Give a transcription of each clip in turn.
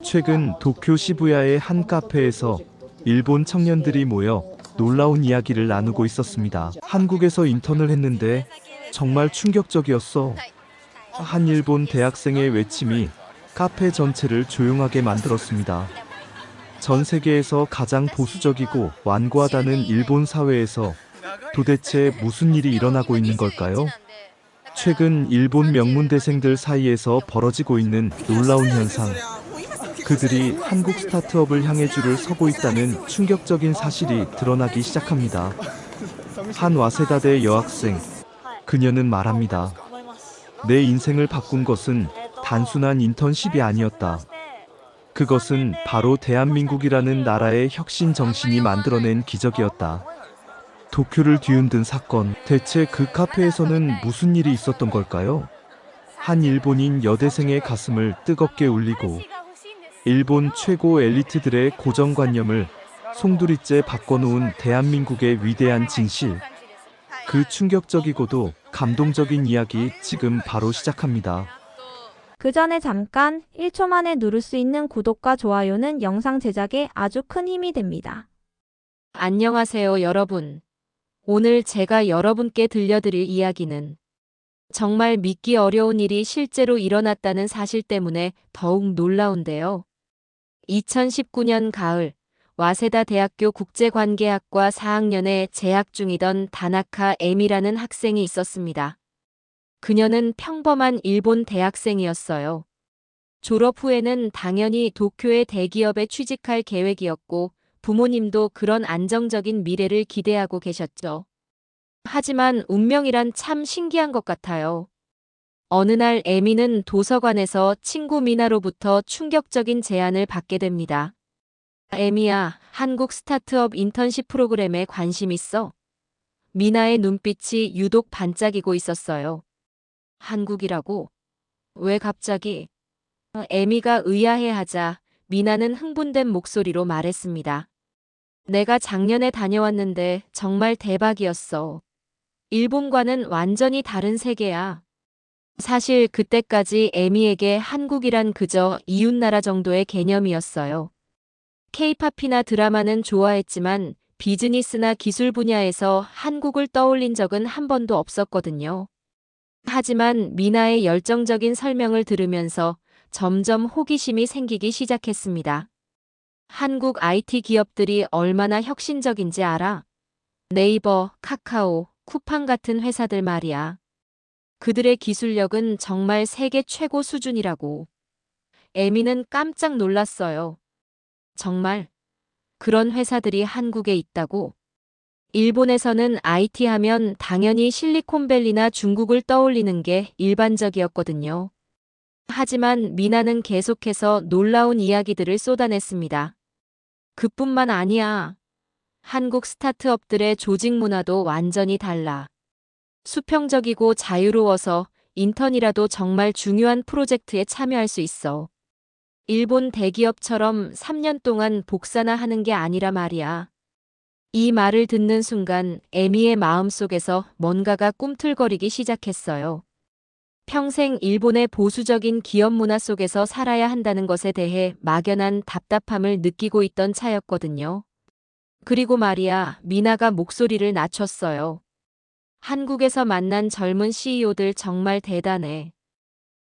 최근 도쿄 시부야의 한 카페에서 일본 청년들이 모여 놀라운 이야기를 나누고 있었습니다. 한국에서 인턴을 했는데 정말 충격적이었어. 한 일본 대학생의 외침이 카페 전체를 조용하게 만들었습니다. 전 세계에서 가장 보수적이고 완고하다는 일본 사회에서 도대체 무슨 일이 일어나고 있는 걸까요? 최근 일본 명문대생들 사이에서 벌어지고 있는 놀라운 현상. 그들이 한국 스타트업을 향해 줄을 서고 있다는 충격적인 사실이 드러나기 시작합니다. 한 와세다대 여학생. 그녀는 말합니다. 내 인생을 바꾼 것은 단순한 인턴십이 아니었다. 그것은 바로 대한민국이라는 나라의 혁신 정신이 만들어낸 기적이었다. 도쿄를 뒤흔든 사건. 대체 그 카페에서는 무슨 일이 있었던 걸까요? 한 일본인 여대생의 가슴을 뜨겁게 울리고 일본 최고 엘리트들의 고정관념을 송두리째 바꿔놓은 대한민국의 위대한 진실. 그 충격적이고도 감동적인 이야기 지금 바로 시작합니다. 그 전에 잠깐 1초 만에 누를 수 있는 구독과 좋아요는 영상 제작에 아주 큰 힘이 됩니다. 안녕하세요, 여러분. 오늘 제가 여러분께 들려드릴 이야기는 정말 믿기 어려운 일이 실제로 일어났다는 사실 때문에 더욱 놀라운데요. 2019년 가을, 와세다 대학교 국제관계학과 4학년에 재학 중이던 다나카 에미라는 학생이 있었습니다. 그녀는 평범한 일본 대학생이었어요. 졸업 후에는 당연히 도쿄의 대기업에 취직할 계획이었고 부모님도 그런 안정적인 미래를 기대하고 계셨죠. 하지만 운명이란 참 신기한 것 같아요. 어느 날 에미는 도서관에서 친구 미나로부터 충격적인 제안을 받게 됩니다. 에미야, 한국 스타트업 인턴십 프로그램에 관심 있어? 미나의 눈빛이 유독 반짝이고 있었어요. 한국이라고? 왜 갑자기? 에미가 의아해하자 미나는 흥분된 목소리로 말했습니다. 내가 작년에 다녀왔는데 정말 대박이었어. 일본과는 완전히 다른 세계야. 사실 그때까지 에미에게 한국이란 그저 이웃나라 정도의 개념이었어요. K-팝이나 드라마는 좋아했지만 비즈니스나 기술 분야에서 한국을 떠올린 적은 한 번도 없었거든요. 하지만 미나의 열정적인 설명을 들으면서 점점 호기심이 생기기 시작했습니다. 한국 IT 기업들이 얼마나 혁신적인지 알아? 네이버, 카카오, 쿠팡 같은 회사들 말이야. 그들의 기술력은 정말 세계 최고 수준이라고. 에미는 깜짝 놀랐어요. 정말 그런 회사들이 한국에 있다고? 일본에서는 IT 하면 당연히 실리콘밸리나 중국을 떠올리는 게 일반적이었거든요. 하지만 미나는 계속해서 놀라운 이야기들을 쏟아냈습니다. 그뿐만 아니야. 한국 스타트업들의 조직 문화도 완전히 달라. 수평적이고 자유로워서 인턴이라도 정말 중요한 프로젝트에 참여할 수 있어. 일본 대기업처럼 3년 동안 복사나 하는 게 아니라 말이야. 이 말을 듣는 순간 에미의 마음속에서 뭔가가 꿈틀거리기 시작했어요. 평생 일본의 보수적인 기업 문화 속에서 살아야 한다는 것에 대해 막연한 답답함을 느끼고 있던 차였거든요. 그리고 말이야, 미나가 목소리를 낮췄어요. 한국에서 만난 젊은 CEO들 정말 대단해.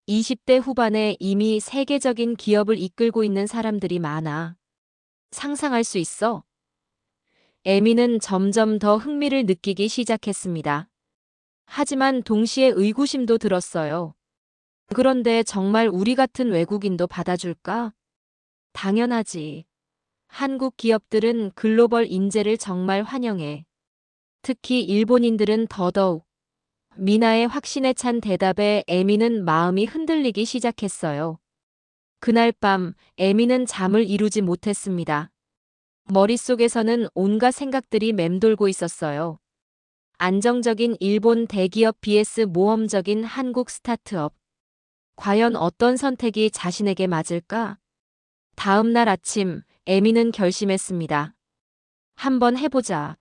20대 후반에 이미 세계적인 기업을 이끌고 있는 사람들이 많아. 상상할 수 있어? 에미는 점점 더 흥미를 느끼기 시작했습니다. 하지만 동시에 의구심도 들었어요. 그런데 정말 우리 같은 외국인도 받아줄까? 당연하지. 한국 기업들은 글로벌 인재를 정말 환영해. 특히 일본인들은 더더욱. 미나의 확신에 찬 대답에 에미는 마음이 흔들리기 시작했어요. 그날 밤 에미는 잠을 이루지 못했습니다. 머릿속에서는 온갖 생각들이 맴돌고 있었어요. 안정적인 일본 대기업 vs 모험적인 한국 스타트업. 과연 어떤 선택이 자신에게 맞을까? 다음 날 아침, 에미는 결심했습니다. 한번 해보자.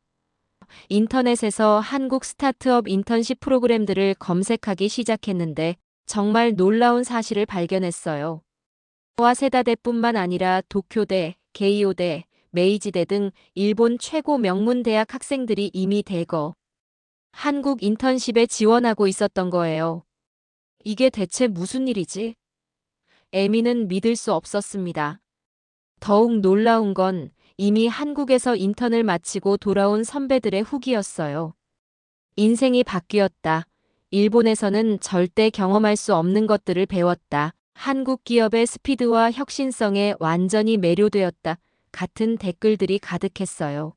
인터넷에서 한국 스타트업 인턴십 프로그램들을 검색하기 시작했는데 정말 놀라운 사실을 발견했어요. 와세다대뿐만 아니라 도쿄대, 게이오대, 메이지대 등 일본 최고 명문 대학 학생들이 이미 대거 한국 인턴십에 지원하고 있었던 거예요. 이게 대체 무슨 일이지? 에미는 믿을 수 없었습니다. 더욱 놀라운 건 이미 한국에서 인턴을 마치고 돌아온 선배들의 후기였어요. 인생이 바뀌었다. 일본에서는 절대 경험할 수 없는 것들을 배웠다. 한국 기업의 스피드와 혁신성에 완전히 매료되었다. 같은 댓글들이 가득했어요.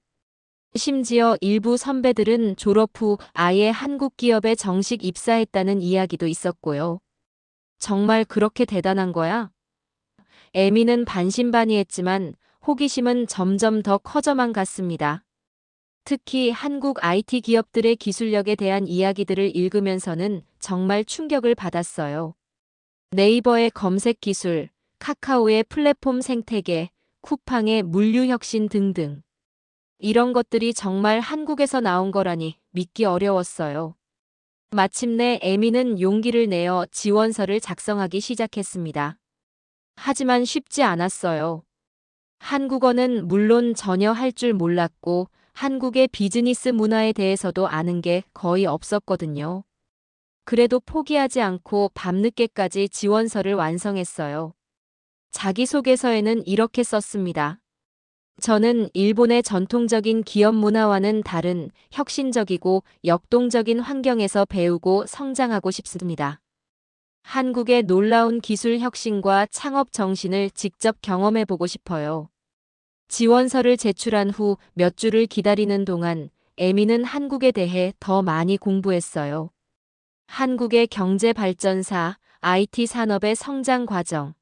심지어 일부 선배들은 졸업 후 아예 한국 기업에 정식 입사했다는 이야기도 있었고요. 정말 그렇게 대단한 거야? 에미는 반신반의했지만 호기심은 점점 더 커져만 갔습니다. 특히 한국 IT 기업들의 기술력에 대한 이야기들을 읽으면서는 정말 충격을 받았어요. 네이버의 검색 기술, 카카오의 플랫폼 생태계, 쿠팡의 물류 혁신 등등. 이런 것들이 정말 한국에서 나온 거라니 믿기 어려웠어요. 마침내 에미는 용기를 내어 지원서를 작성하기 시작했습니다. 하지만 쉽지 않았어요. 한국어는 물론 전혀 할 줄 몰랐고 한국의 비즈니스 문화에 대해서도 아는 게 거의 없었거든요. 그래도 포기하지 않고 밤늦게까지 지원서를 완성했어요. 자기소개서에는 이렇게 썼습니다. 저는 일본의 전통적인 기업 문화와는 다른 혁신적이고 역동적인 환경에서 배우고 성장하고 싶습니다. 한국의 놀라운 기술 혁신과 창업 정신을 직접 경험해보고 싶어요. 지원서를 제출한 후 몇 주를 기다리는 동안 에미는 한국에 대해 더 많이 공부했어요. 한국의 경제 발전사, IT 산업의 성장 과정,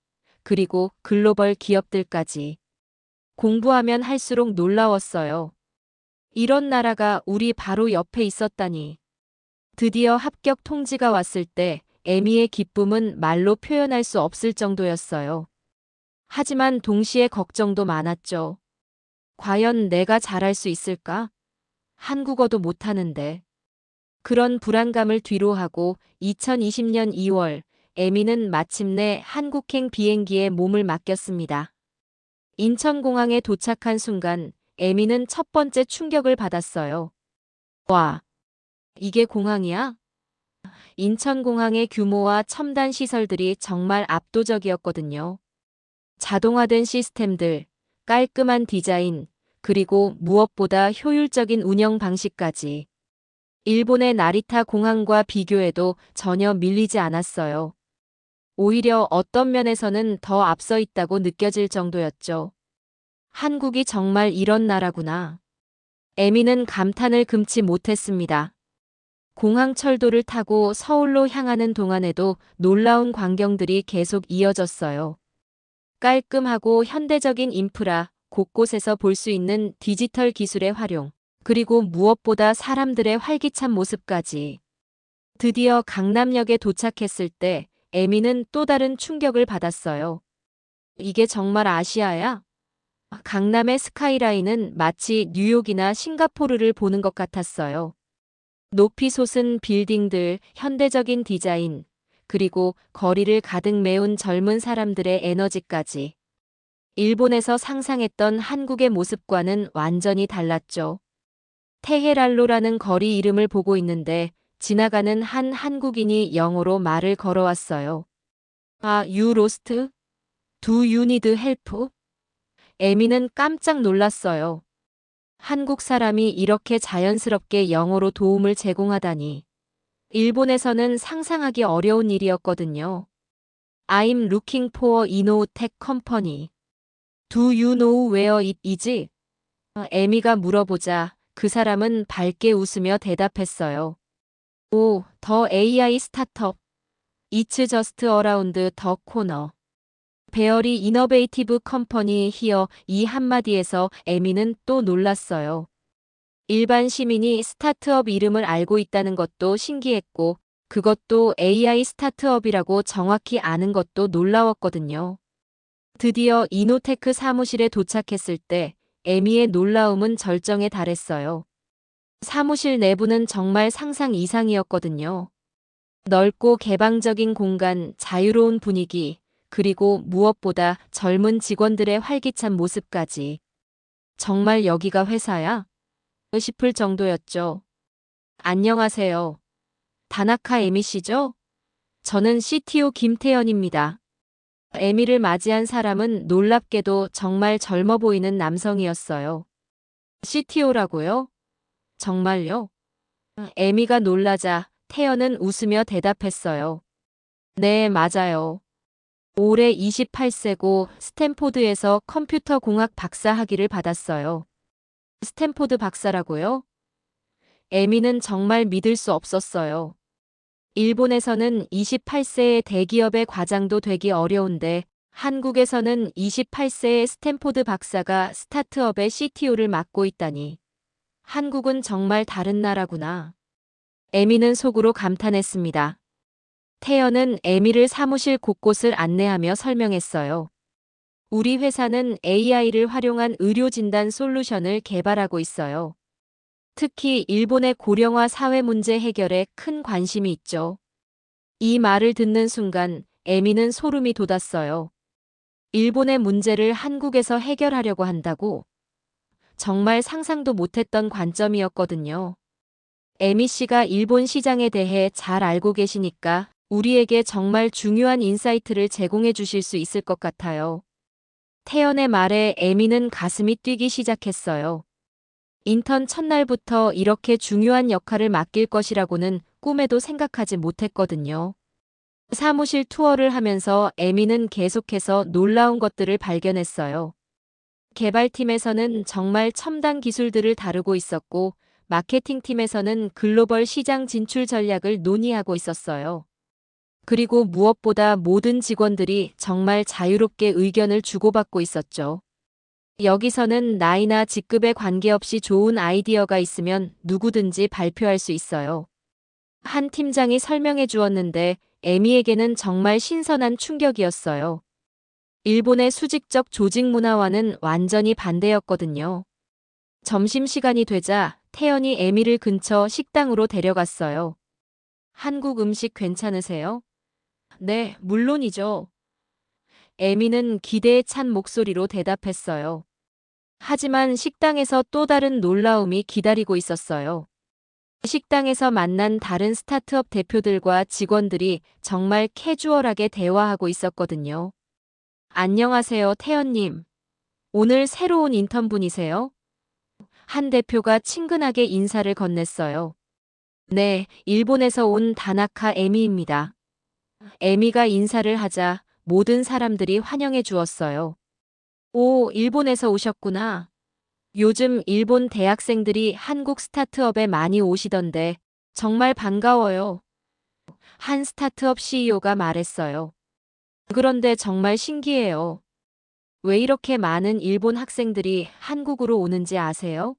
그리고 글로벌 기업들까지. 공부하면 할수록 놀라웠어요. 이런 나라가 우리 바로 옆에 있었다니. 드디어 합격 통지가 왔을 때 에미의 기쁨은 말로 표현할 수 없을 정도였어요. 하지만 동시에 걱정도 많았죠. 과연 내가 잘할 수 있을까? 한국어도 못하는데. 그런 불안감을 뒤로하고 2020년 2월 에미는 마침내 한국행 비행기에 몸을 맡겼습니다. 인천공항에 도착한 순간 에미는 첫 번째 충격을 받았어요. 와, 이게 공항이야? 인천공항의 규모와 첨단 시설들이 정말 압도적이었거든요. 자동화된 시스템들, 깔끔한 디자인, 그리고 무엇보다 효율적인 운영 방식까지. 일본의 나리타 공항과 비교해도 전혀 밀리지 않았어요. 오히려 어떤 면에서는 더 앞서 있다고 느껴질 정도였죠. 한국이 정말 이런 나라구나. 에미는 감탄을 금치 못했습니다. 공항 철도를 타고 서울로 향하는 동안에도 놀라운 광경들이 계속 이어졌어요. 깔끔하고 현대적인 인프라, 곳곳에서 볼 수 있는 디지털 기술의 활용, 그리고 무엇보다 사람들의 활기찬 모습까지. 드디어 강남역에 도착했을 때 에미는 또 다른 충격을 받았어요. 이게 정말 아시아야? 강남의 스카이라인은 마치 뉴욕이나 싱가포르를 보는 것 같았어요. 높이 솟은 빌딩들, 현대적인 디자인, 그리고 거리를 가득 메운 젊은 사람들의 에너지까지. 일본에서 상상했던 한국의 모습과는 완전히 달랐죠. 테헤랄로라는 거리 이름을 보고 있는데 지나가는 한 한국인이 영어로 말을 걸어왔어요. You lost? Do you need help? 에미는 깜짝 놀랐어요. 한국 사람이 이렇게 자연스럽게 영어로 도움을 제공하다니. 일본에서는 상상하기 어려운 일이었거든요. I'm looking for innotech company. Do you know where it is? 에미가 물어보자 그 사람은 밝게 웃으며 대답했어요. 오, 더 AI 스타트업. It's just around the corner. 베어리 이너베이티브 컴퍼니 히어 이 한마디에서 에미는 또 놀랐어요. 일반 시민이 스타트업 이름을 알고 있다는 것도 신기했고 그것도 AI 스타트업이라고 정확히 아는 것도 놀라웠거든요. 드디어 이노테크 사무실에 도착했을 때 에미의 놀라움은 절정에 달했어요. 사무실 내부는 정말 상상 이상이었거든요. 넓고 개방적인 공간, 자유로운 분위기, 그리고 무엇보다 젊은 직원들의 활기찬 모습까지. 정말 여기가 회사야? 싶을 정도였죠. 안녕하세요. 다나카 에미 씨죠? 저는 CTO 김태현입니다. 에미를 맞이한 사람은 놀랍게도 정말 젊어 보이는 남성이었어요. CTO라고요? 정말요? 에미가 놀라자 태연은 웃으며 대답했어요. 네, 맞아요. 올해 28세고 스탠포드에서 컴퓨터 공학 박사 학위를 받았어요. 스탠포드 박사라고요? 에미는 정말 믿을 수 없었어요. 일본에서는 28세의 대기업의 과장도 되기 어려운데 한국에서는 28세의 스탠포드 박사가 스타트업의 CTO를 맡고 있다니. 한국은 정말 다른 나라구나. 에미는 속으로 감탄했습니다. 태연은 에미를 사무실 곳곳을 안내하며 설명했어요. 우리 회사는 AI를 활용한 의료 진단 솔루션을 개발하고 있어요. 특히 일본의 고령화 사회 문제 해결에 큰 관심이 있죠. 이 말을 듣는 순간 에미는 소름이 돋았어요. 일본의 문제를 한국에서 해결하려고 한다고? 정말 상상도 못했던 관점이었거든요. 에미 씨가 일본 시장에 대해 잘 알고 계시니까 우리에게 정말 중요한 인사이트를 제공해 주실 수 있을 것 같아요. 태연의 말에 에미는 가슴이 뛰기 시작했어요. 인턴 첫날부터 이렇게 중요한 역할을 맡길 것이라고는 꿈에도 생각하지 못했거든요. 사무실 투어를 하면서 에미는 계속해서 놀라운 것들을 발견했어요. 개발팀에서는 정말 첨단 기술들을 다루고 있었고, 마케팅팀에서는 글로벌 시장 진출 전략을 논의하고 있었어요. 그리고 무엇보다 모든 직원들이 정말 자유롭게 의견을 주고받고 있었죠. 여기서는 나이나 직급에 관계없이 좋은 아이디어가 있으면 누구든지 발표할 수 있어요. 한 팀장이 설명해 주었는데 에미에게는 정말 신선한 충격이었어요. 일본의 수직적 조직 문화와는 완전히 반대였거든요. 점심시간이 되자 태연이 에미를 근처 식당으로 데려갔어요. 한국 음식 괜찮으세요? 네, 물론이죠. 에미는 기대에 찬 목소리로 대답했어요. 하지만 식당에서 또 다른 놀라움이 기다리고 있었어요. 식당에서 만난 다른 스타트업 대표들과 직원들이 정말 캐주얼하게 대화하고 있었거든요. 안녕하세요, 태연님. 오늘 새로 온 인턴분이세요? 한 대표가 친근하게 인사를 건넸어요. 네, 일본에서 온 다나카 에미입니다. 에미가 인사를 하자 모든 사람들이 환영해 주었어요. 오, 일본에서 오셨구나. 요즘 일본 대학생들이 한국 스타트업에 많이 오시던데 정말 반가워요. 한 스타트업 CEO가 말했어요. 그런데 정말 신기해요. 왜 이렇게 많은 일본 학생들이 한국으로 오는지 아세요?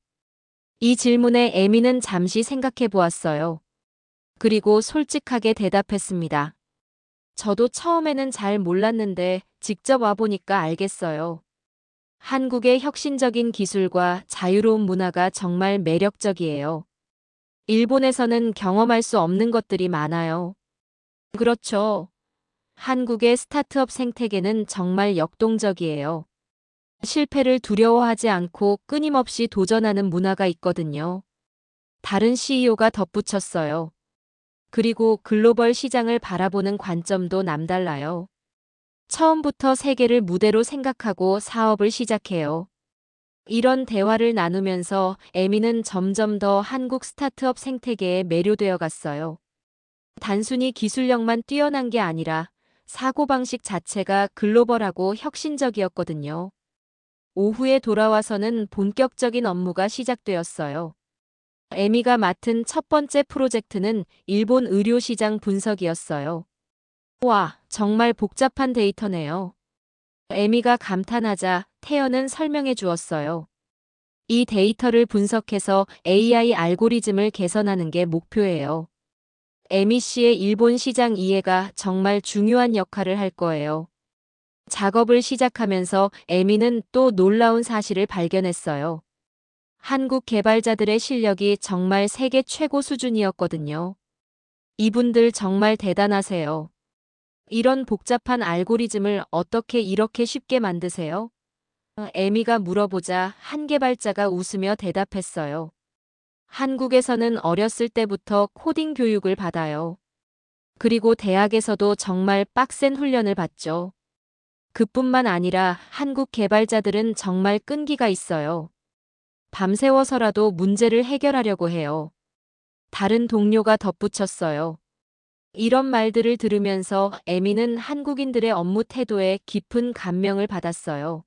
이 질문에 에미는 잠시 생각해 보았어요. 그리고 솔직하게 대답했습니다. 저도 처음에는 잘 몰랐는데 직접 와보니까 알겠어요. 한국의 혁신적인 기술과 자유로운 문화가 정말 매력적이에요. 일본에서는 경험할 수 없는 것들이 많아요. 그렇죠. 한국의 스타트업 생태계는 정말 역동적이에요. 실패를 두려워하지 않고 끊임없이 도전하는 문화가 있거든요. 다른 CEO가 덧붙였어요. 그리고 글로벌 시장을 바라보는 관점도 남달라요. 처음부터 세계를 무대로 생각하고 사업을 시작해요. 이런 대화를 나누면서 에미는 점점 더 한국 스타트업 생태계에 매료되어 갔어요. 단순히 기술력만 뛰어난 게 아니라 사고방식 자체가 글로벌하고 혁신적이었거든요. 오후에 돌아와서는 본격적인 업무가 시작되었어요. 에미가 맡은 첫 번째 프로젝트는 일본 의료 시장 분석이었어요. 와, 정말 복잡한 데이터네요. 에미가 감탄하자 태연은 설명해 주었어요. 이 데이터를 분석해서 AI 알고리즘을 개선하는 게 목표예요. 에미 씨의 일본 시장 이해가 정말 중요한 역할을 할 거예요. 작업을 시작하면서 에미는 또 놀라운 사실을 발견했어요. 한국 개발자들의 실력이 정말 세계 최고 수준이었거든요. 이분들 정말 대단하세요. 이런 복잡한 알고리즘을 어떻게 이렇게 쉽게 만드세요? 에미가 물어보자 한 개발자가 웃으며 대답했어요. 한국에서는 어렸을 때부터 코딩 교육을 받아요. 그리고 대학에서도 정말 빡센 훈련을 받죠. 그뿐만 아니라 한국 개발자들은 정말 끈기가 있어요. 밤새워서라도 문제를 해결하려고 해요. 다른 동료가 덧붙였어요. 이런 말들을 들으면서 에미는 한국인들의 업무 태도에 깊은 감명을 받았어요.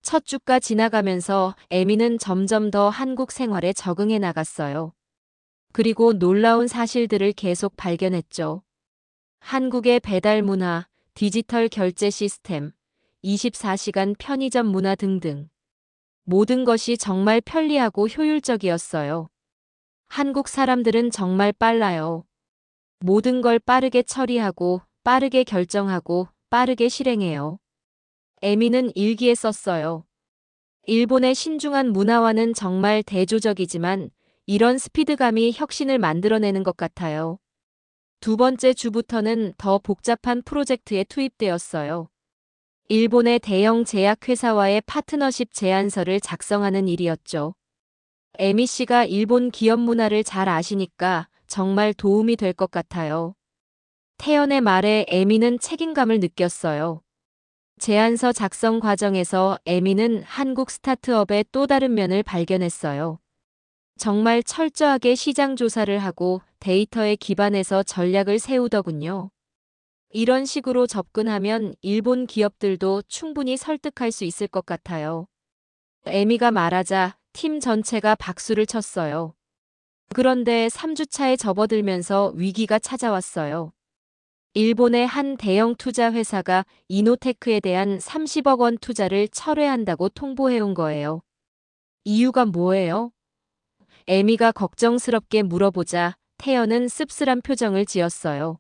첫 주가 지나가면서 에미는 점점 더 한국 생활에 적응해 나갔어요. 그리고 놀라운 사실들을 계속 발견했죠. 한국의 배달 문화, 디지털 결제 시스템, 24시간 편의점 문화 등등. 모든 것이 정말 편리하고 효율적이었어요. 한국 사람들은 정말 빨라요. 모든 걸 빠르게 처리하고, 빠르게 결정하고, 빠르게 실행해요. 에미는 일기에 썼어요. 일본의 신중한 문화와는 정말 대조적이지만 이런 스피드감이 혁신을 만들어내는 것 같아요. 두 번째 주부터는 더 복잡한 프로젝트에 투입되었어요. 일본의 대형 제약회사와의 파트너십 제안서를 작성하는 일이었죠. 에미 씨가 일본 기업 문화를 잘 아시니까 정말 도움이 될 것 같아요. 태연의 말에 에미는 책임감을 느꼈어요. 제안서 작성 과정에서 에미는 한국 스타트업의 또 다른 면을 발견했어요. 정말 철저하게 시장 조사를 하고 데이터에 기반해서 전략을 세우더군요. 이런 식으로 접근하면 일본 기업들도 충분히 설득할 수 있을 것 같아요. 에미가 말하자 팀 전체가 박수를 쳤어요. 그런데 3주차에 접어들면서 위기가 찾아왔어요. 일본의 한 대형 투자 회사가 이노테크에 대한 30억 원 투자를 철회한다고 통보해온 거예요. 이유가 뭐예요? 에미가 걱정스럽게 물어보자 태연은 씁쓸한 표정을 지었어요.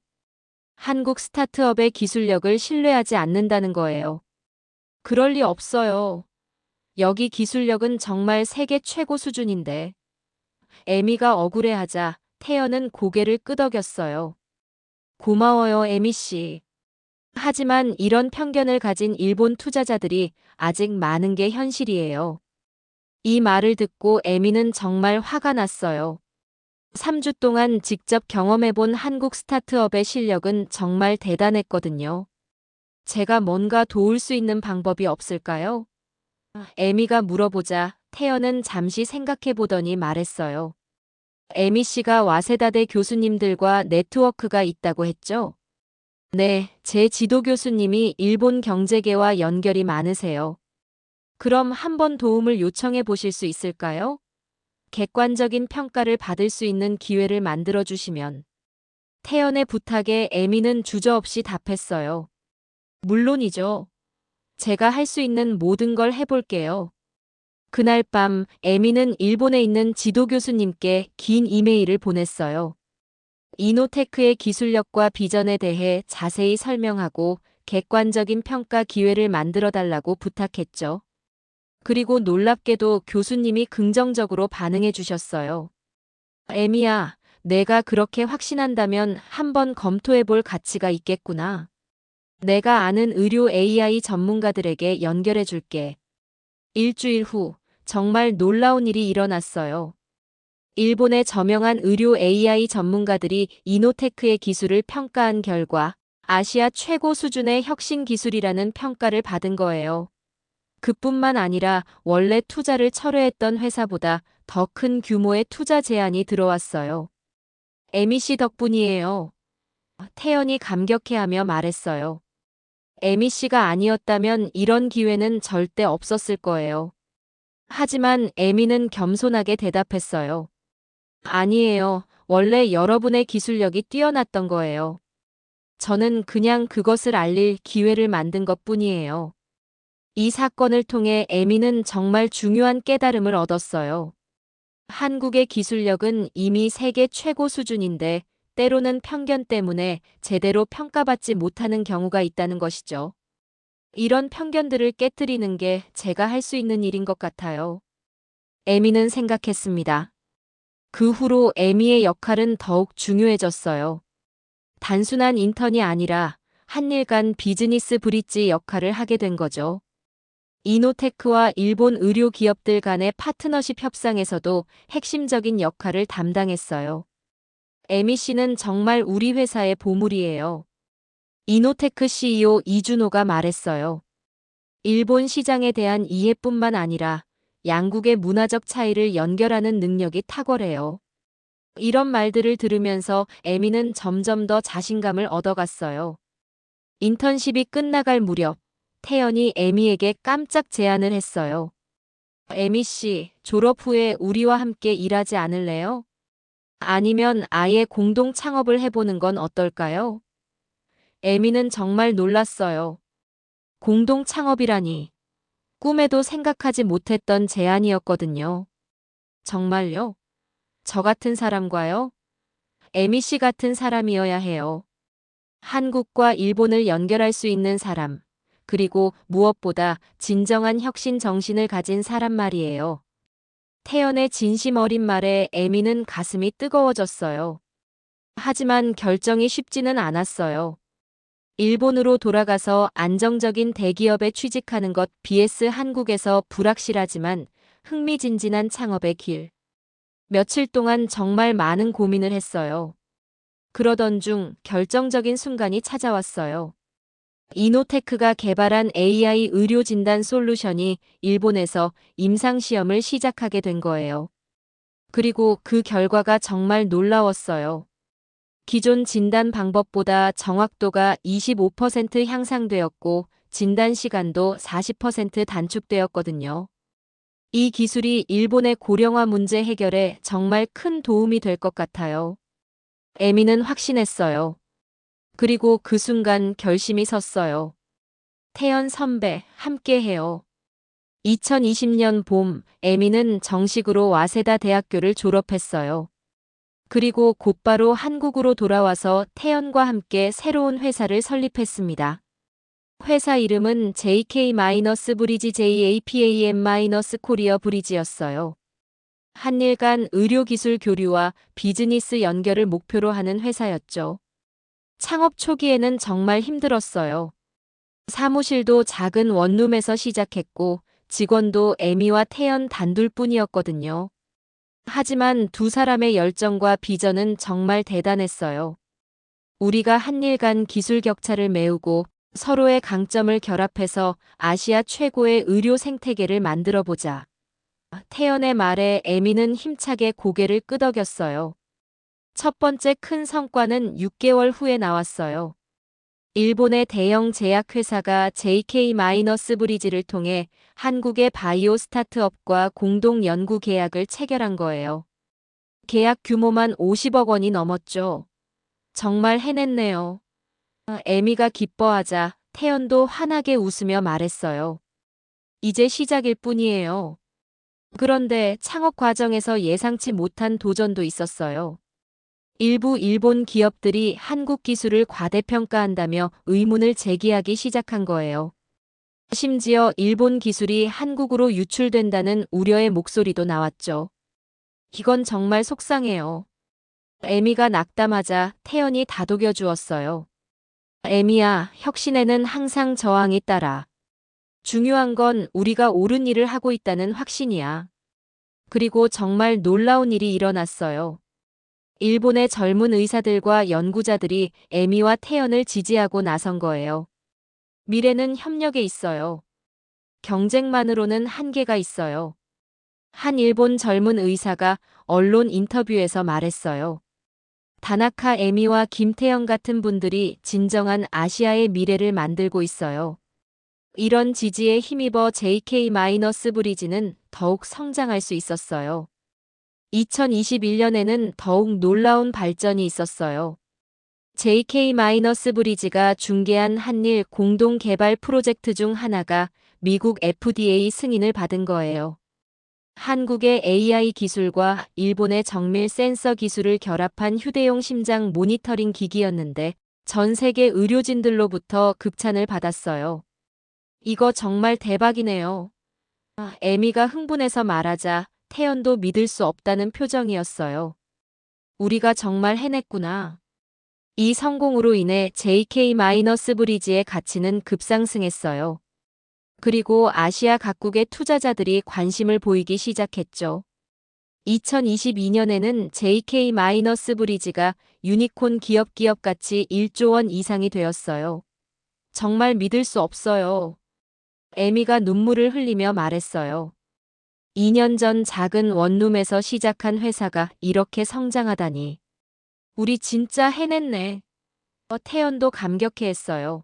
한국 스타트업의 기술력을 신뢰하지 않는다는 거예요. 그럴 리 없어요. 여기 기술력은 정말 세계 최고 수준인데. 에미가 억울해하자 태연은 고개를 끄덕였어요. 고마워요, 에미 씨. 하지만 이런 편견을 가진 일본 투자자들이 아직 많은 게 현실이에요. 이 말을 듣고 에미는 정말 화가 났어요. 3주 동안 직접 경험해본 한국 스타트업의 실력은 정말 대단했거든요. 제가 뭔가 도울 수 있는 방법이 없을까요? 에미가 물어보자 태연은 잠시 생각해보더니 말했어요. 에미 씨가 와세다대 교수님들과 네트워크가 있다고 했죠? 네, 제 지도 교수님이 일본 경제계와 연결이 많으세요. 그럼 한번 도움을 요청해 보실 수 있을까요? 객관적인 평가를 받을 수 있는 기회를 만들어 주시면. 태연의 부탁에 에미는 주저없이 답했어요. 물론이죠. 제가 할 수 있는 모든 걸 해볼게요. 그날 밤 에미는 일본에 있는 지도 교수님께 긴 이메일을 보냈어요. 이노테크의 기술력과 비전에 대해 자세히 설명하고 객관적인 평가 기회를 만들어 달라고 부탁했죠. 그리고 놀랍게도 교수님이 긍정적으로 반응해 주셨어요. 에미야, 내가 그렇게 확신한다면 한번 검토해 볼 가치가 있겠구나. 내가 아는 의료 AI 전문가들에게 연결해 줄게. 일주일 후, 정말 놀라운 일이 일어났어요. 일본의 저명한 의료 AI 전문가들이 이노테크의 기술을 평가한 결과 아시아 최고 수준의 혁신 기술이라는 평가를 받은 거예요. 그뿐만 아니라 원래 투자를 철회했던 회사보다 더 큰 규모의 투자 제안이 들어왔어요. 에미 씨 덕분이에요. 태연이 감격해하며 말했어요. 에미 씨가 아니었다면 이런 기회는 절대 없었을 거예요. 하지만 에미는 겸손하게 대답했어요. 아니에요. 원래 여러분의 기술력이 뛰어났던 거예요. 저는 그냥 그것을 알릴 기회를 만든 것뿐이에요. 이 사건을 통해 에미는 정말 중요한 깨달음을 얻었어요. 한국의 기술력은 이미 세계 최고 수준인데 때로는 편견 때문에 제대로 평가받지 못하는 경우가 있다는 것이죠. 이런 편견들을 깨뜨리는 게 제가 할 수 있는 일인 것 같아요. 에미는 생각했습니다. 그 후로 에미의 역할은 더욱 중요해졌어요. 단순한 인턴이 아니라 한일 간 비즈니스 브릿지 역할을 하게 된 거죠. 이노테크와 일본 의료 기업들 간의 파트너십 협상에서도 핵심적인 역할을 담당했어요. 에미 씨는 정말 우리 회사의 보물이에요. 이노테크 CEO 이준호가 말했어요. 일본 시장에 대한 이해뿐만 아니라 양국의 문화적 차이를 연결하는 능력이 탁월해요. 이런 말들을 들으면서 에미는 점점 더 자신감을 얻어갔어요. 인턴십이 끝나갈 무렵 태연이 에미에게 깜짝 제안을 했어요. 에미 씨, 졸업 후에 우리와 함께 일하지 않을래요? 아니면 아예 공동 창업을 해보는 건 어떨까요? 에미는 정말 놀랐어요. 공동 창업이라니. 꿈에도 생각하지 못했던 제안이었거든요. 정말요? 저 같은 사람과요? 에미 씨 같은 사람이어야 해요. 한국과 일본을 연결할 수 있는 사람. 그리고 무엇보다 진정한 혁신 정신을 가진 사람 말이에요. 태연의 진심 어린 말에 에미는 가슴이 뜨거워졌어요. 하지만 결정이 쉽지는 않았어요. 일본으로 돌아가서 안정적인 대기업에 취직하는 것 vs 한국에서 불확실하지만 흥미진진한 창업의 길. 며칠 동안 정말 많은 고민을 했어요. 그러던 중 결정적인 순간이 찾아왔어요. 이노테크가 개발한 AI 의료 진단 솔루션이 일본에서 임상시험을 시작하게 된 거예요. 그리고 그 결과가 정말 놀라웠어요. 기존 진단 방법보다 정확도가 25% 향상되었고 진단 시간도 40% 단축되었거든요. 이 기술이 일본의 고령화 문제 해결에 정말 큰 도움이 될 것 같아요. 에미는 확신했어요. 그리고 그 순간 결심이 섰어요. 태연 선배, 함께해요. 2020년 봄, 에미는 정식으로 와세다 대학교를 졸업했어요. 그리고 곧바로 한국으로 돌아와서 태연과 함께 새로운 회사를 설립했습니다. 회사 이름은 JK-브리지 JAPAM-코리어 브리지였어요. 한일 간 의료기술 교류와 비즈니스 연결을 목표로 하는 회사였죠. 창업 초기에는 정말 힘들었어요. 사무실도 작은 원룸에서 시작했고 직원도 에미와 태연 단둘뿐이었거든요. 하지만 두 사람의 열정과 비전은 정말 대단했어요. 우리가 한일 간 기술 격차를 메우고 서로의 강점을 결합해서 아시아 최고의 의료 생태계를 만들어보자. 태연의 말에 에미는 힘차게 고개를 끄덕였어요. 첫 번째 큰 성과는 6개월 후에 나왔어요. 일본의 대형 제약회사가 JK-브리지를 통해 한국의 바이오 스타트업과 공동 연구 계약을 체결한 거예요. 계약 규모만 50억 원이 넘었죠. 정말 해냈네요. 에미가 기뻐하자 태연도 환하게 웃으며 말했어요. 이제 시작일 뿐이에요. 그런데 창업 과정에서 예상치 못한 도전도 있었어요. 일부 일본 기업들이 한국 기술을 과대평가한다며 의문을 제기하기 시작한 거예요. 심지어 일본 기술이 한국으로 유출된다는 우려의 목소리도 나왔죠. 이건 정말 속상해요. 에미가 낙담하자 태연이 다독여 주었어요. 에미야, 혁신에는 항상 저항이 따라. 중요한 건 우리가 옳은 일을 하고 있다는 확신이야. 그리고 정말 놀라운 일이 일어났어요. 일본의 젊은 의사들과 연구자들이 에미와 태연을 지지하고 나선 거예요. 미래는 협력에 있어요. 경쟁만으로는 한계가 있어요. 한 일본 젊은 의사가 언론 인터뷰에서 말했어요. 다나카 에미와 김태영 같은 분들이 진정한 아시아의 미래를 만들고 있어요. 이런 지지에 힘입어 JK-브리지는 더욱 성장할 수 있었어요. 2021년에는 더욱 놀라운 발전이 있었어요. JK-브리지가 중개한 한일 공동 개발 프로젝트 중 하나가 미국 FDA 승인을 받은 거예요. 한국의 AI 기술과 일본의 정밀 센서 기술을 결합한 휴대용 심장 모니터링 기기였는데 전 세계 의료진들로부터 극찬을 받았어요. 이거 정말 대박이네요. 에미가 흥분해서 말하자 태연도 믿을 수 없다는 표정이었어요. 우리가 정말 해냈구나. 이 성공으로 인해 JK-브리지의 가치는 급상승했어요. 그리고 아시아 각국의 투자자들이 관심을 보이기 시작했죠. 2022년에는 JK-브리지가 유니콘 기업 가치 1조 원 이상이 되었어요. 정말 믿을 수 없어요. 에미가 눈물을 흘리며 말했어요. 2년 전 작은 원룸에서 시작한 회사가 이렇게 성장하다니. 우리 진짜 해냈네. 태연도 감격해했어요.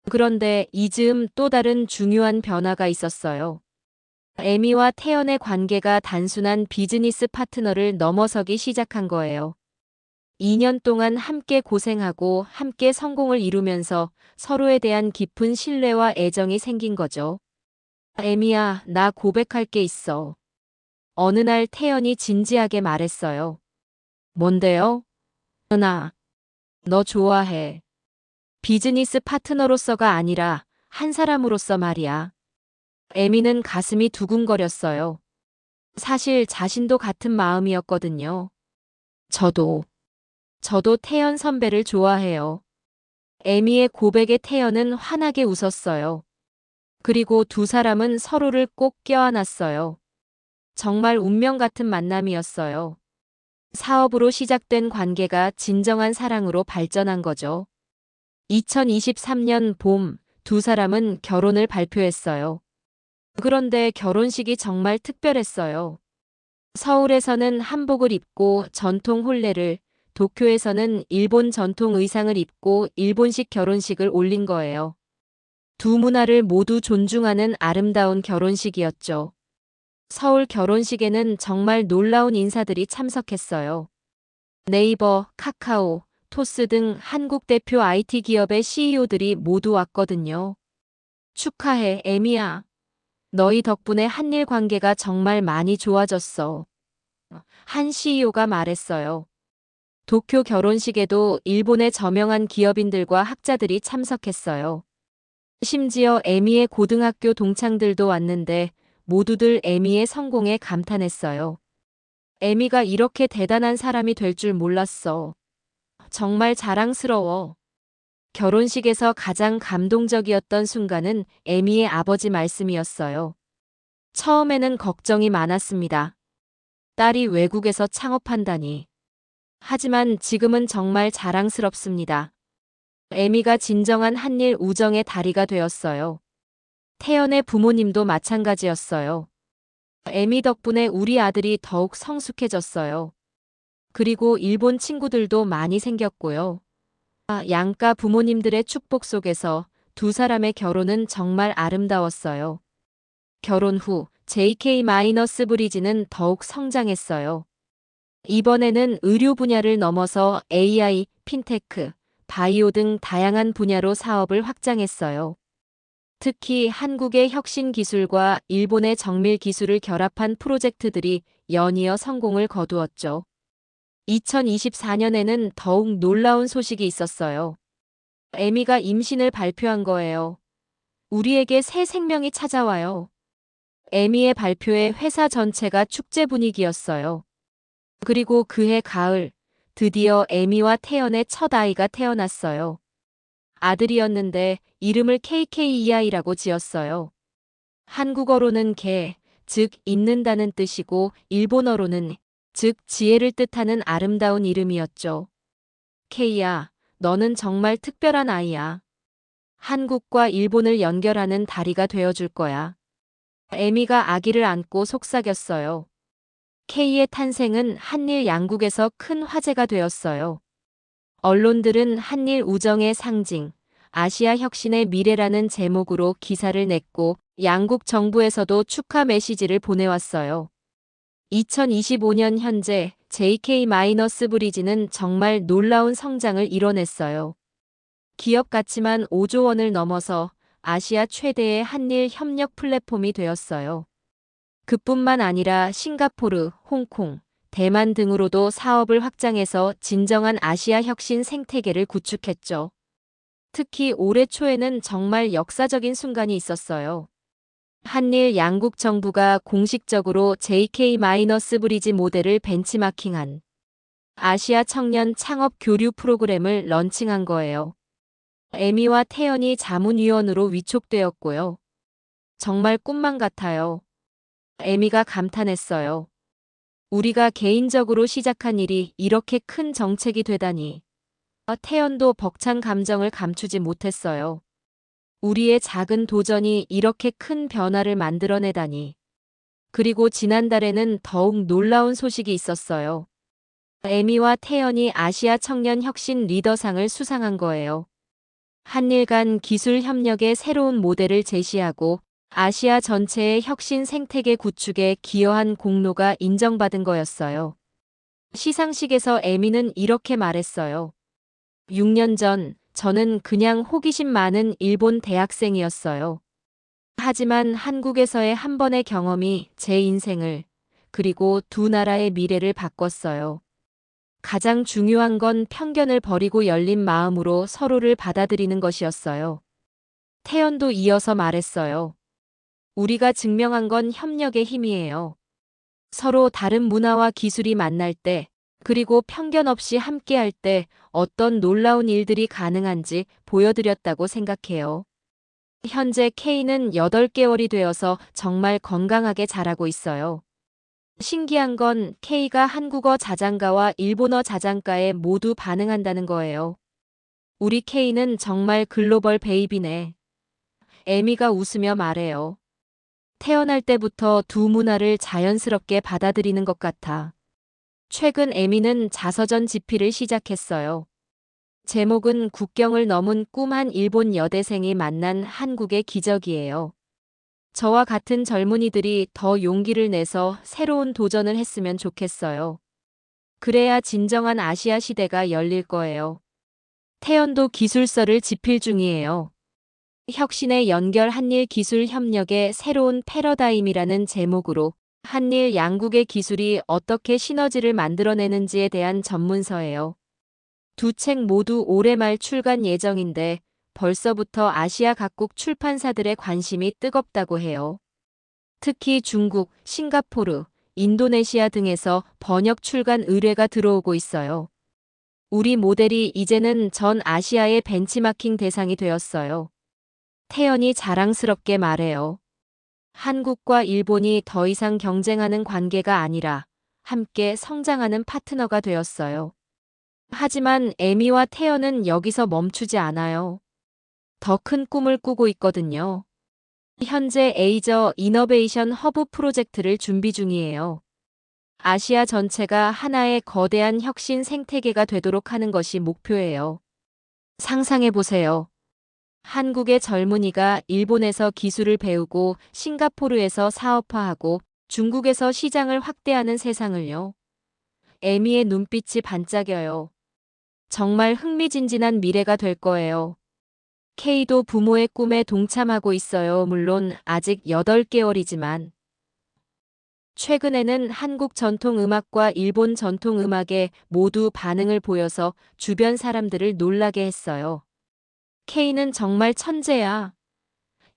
그런데 이 즈음 또 다른 중요한 변화가 있었어요. 에미와 태연의 관계가 단순한 비즈니스 파트너를 넘어서기 시작한 거예요. 2년 동안 함께 고생하고 함께 성공을 이루면서 서로에 대한 깊은 신뢰와 애정이 생긴 거죠. 에미야, 나 고백할 게 있어. 어느 날 태연이 진지하게 말했어요. 뭔데요? 너 좋아해. 비즈니스 파트너로서가 아니라 한 사람으로서 말이야. 에미는 가슴이 두근거렸어요. 사실 자신도 같은 마음이었거든요. 저도 태연 선배를 좋아해요. 에미의 고백에 태연은 환하게 웃었어요. 그리고 두 사람은 서로를 꼭 껴안았어요. 정말 운명 같은 만남이었어요. 사업으로 시작된 관계가 진정한 사랑으로 발전한 거죠. 2023년 봄, 두 사람은 결혼을 발표했어요. 그런데 결혼식이 정말 특별했어요. 서울에서는 한복을 입고 전통 혼례를, 도쿄에서는 일본 전통 의상을 입고 일본식 결혼식을 올린 거예요. 두 문화를 모두 존중하는 아름다운 결혼식이었죠. 서울 결혼식에는 정말 놀라운 인사들이 참석했어요. 네이버, 카카오, 토스 등 한국 대표 IT 기업의 CEO들이 모두 왔거든요. 축하해, 에미야. 너희 덕분에 한일 관계가 정말 많이 좋아졌어. 한 CEO가 말했어요. 도쿄 결혼식에도 일본의 저명한 기업인들과 학자들이 참석했어요. 심지어 에미의 고등학교 동창들도 왔는데 모두들 에미의 성공에 감탄했어요. 에미가 이렇게 대단한 사람이 될 줄 몰랐어. 정말 자랑스러워. 결혼식에서 가장 감동적이었던 순간은 에미의 아버지 말씀이었어요. 처음에는 걱정이 많았습니다. 딸이 외국에서 창업한다니. 하지만 지금은 정말 자랑스럽습니다. 에미가 진정한 한일 우정의 다리가 되었어요. 태연의 부모님도 마찬가지였어요. 에미 덕분에 우리 아들이 더욱 성숙해졌어요. 그리고 일본 친구들도 많이 생겼고요. 양가 부모님들의 축복 속에서 두 사람의 결혼은 정말 아름다웠어요. 결혼 후 JK-브리지는 더욱 성장했어요. 이번에는 의료 분야를 넘어서 AI, 핀테크, 바이오 등 다양한 분야로 사업을 확장했어요. 특히 한국의 혁신 기술과 일본의 정밀 기술을 결합한 프로젝트들이 연이어 성공을 거두었죠. 2024년에는 더욱 놀라운 소식이 있었어요. 에미가 임신을 발표한 거예요. 우리에게 새 생명이 찾아와요. 에미의 발표에 회사 전체가 축제 분위기였어요. 그리고 그해 가을, 드디어 에미와 태연의 첫 아이가 태어났어요. 아들이었는데 이름을 KKEI라고 지었어요. 한국어로는 개, 즉 있는다는 뜻이고 일본어로는 즉 지혜를 뜻하는 아름다운 이름이었죠. 케이야, 너는 정말 특별한 아이야. 한국과 일본을 연결하는 다리가 되어줄 거야. 에미가 아기를 안고 속삭였어요. 케이의 탄생은 한일 양국에서 큰 화제가 되었어요. 언론들은 한일 우정의 상징, 아시아 혁신의 미래라는 제목으로 기사를 냈고 양국 정부에서도 축하 메시지를 보내왔어요. 2025년 현재 JK-브리지는 정말 놀라운 성장을 이뤄냈어요. 기업 가치만 5조 원을 넘어서 아시아 최대의 한일 협력 플랫폼이 되었어요. 그뿐만 아니라 싱가포르, 홍콩, 대만 등으로도 사업을 확장해서 진정한 아시아 혁신 생태계를 구축했죠. 특히 올해 초에는 정말 역사적인 순간이 있었어요. 한일 양국 정부가 공식적으로 JK-브리지 모델을 벤치마킹한 아시아 청년 창업 교류 프로그램을 런칭한 거예요. 에미와 태연이 자문위원으로 위촉되었고요. 정말 꿈만 같아요. 에미가 감탄했어요. 우리가 개인적으로 시작한 일이 이렇게 큰 정책이 되다니. 태연도 벅찬 감정을 감추지 못했어요. 우리의 작은 도전이 이렇게 큰 변화를 만들어내다니. 그리고 지난달에는 더욱 놀라운 소식이 있었어요. 에미와 태연이 아시아 청년 혁신 리더상을 수상한 거예요. 한일 간 기술 협력의 새로운 모델을 제시하고 아시아 전체의 혁신 생태계 구축에 기여한 공로가 인정받은 거였어요. 시상식에서 에미는 이렇게 말했어요. 6년 전 저는 그냥 호기심 많은 일본 대학생이었어요. 하지만 한국에서의 한 번의 경험이 제 인생을, 그리고 두 나라의 미래를 바꿨어요. 가장 중요한 건 편견을 버리고 열린 마음으로 서로를 받아들이는 것이었어요. 태연도 이어서 말했어요. 우리가 증명한 건 협력의 힘이에요. 서로 다른 문화와 기술이 만날 때, 그리고 편견 없이 함께할 때 어떤 놀라운 일들이 가능한지 보여드렸다고 생각해요. 현재 K는 8개월이 되어서 정말 건강하게 자라고 있어요. 신기한 건 K가 한국어 자장가와 일본어 자장가에 모두 반응한다는 거예요. 우리 K는 정말 글로벌 베이비네. 에미가 웃으며 말해요. 태어날 때부터 두 문화를 자연스럽게 받아들이는 것 같아. 최근 에미는 자서전 집필을 시작했어요. 제목은 국경을 넘은 꿈 한 일본 여대생이 만난 한국의 기적이에요. 저와 같은 젊은이들이 더 용기를 내서 새로운 도전을 했으면 좋겠어요. 그래야 진정한 아시아 시대가 열릴 거예요. 태연도 기술서를 집필 중이에요. 혁신의 연결 한일 기술 협력의 새로운 패러다임이라는 제목으로 한일 양국의 기술이 어떻게 시너지를 만들어내는지에 대한 전문서예요. 두 책 모두 올해 말 출간 예정인데 벌써부터 아시아 각국 출판사들의 관심이 뜨겁다고 해요. 특히 중국, 싱가포르, 인도네시아 등에서 번역 출간 의뢰가 들어오고 있어요. 우리 모델이 이제는 전 아시아의 벤치마킹 대상이 되었어요. 태연이 자랑스럽게 말해요. 한국과 일본이 더 이상 경쟁하는 관계가 아니라 함께 성장하는 파트너가 되었어요. 하지만 에미와 태연은 여기서 멈추지 않아요. 더 큰 꿈을 꾸고 있거든요. 현재 에이저 이너베이션 허브 프로젝트를 준비 중이에요. 아시아 전체가 하나의 거대한 혁신 생태계가 되도록 하는 것이 목표예요. 상상해보세요. 한국의 젊은이가 일본에서 기술을 배우고 싱가포르에서 사업화하고 중국에서 시장을 확대하는 세상을요. 에미의 눈빛이 반짝여요. 정말 흥미진진한 미래가 될 거예요. K도 부모의 꿈에 동참하고 있어요. 물론 아직 8개월이지만. 최근에는 한국 전통음악과 일본 전통음악에 모두 반응을 보여서 주변 사람들을 놀라게 했어요. K는 정말 천재야.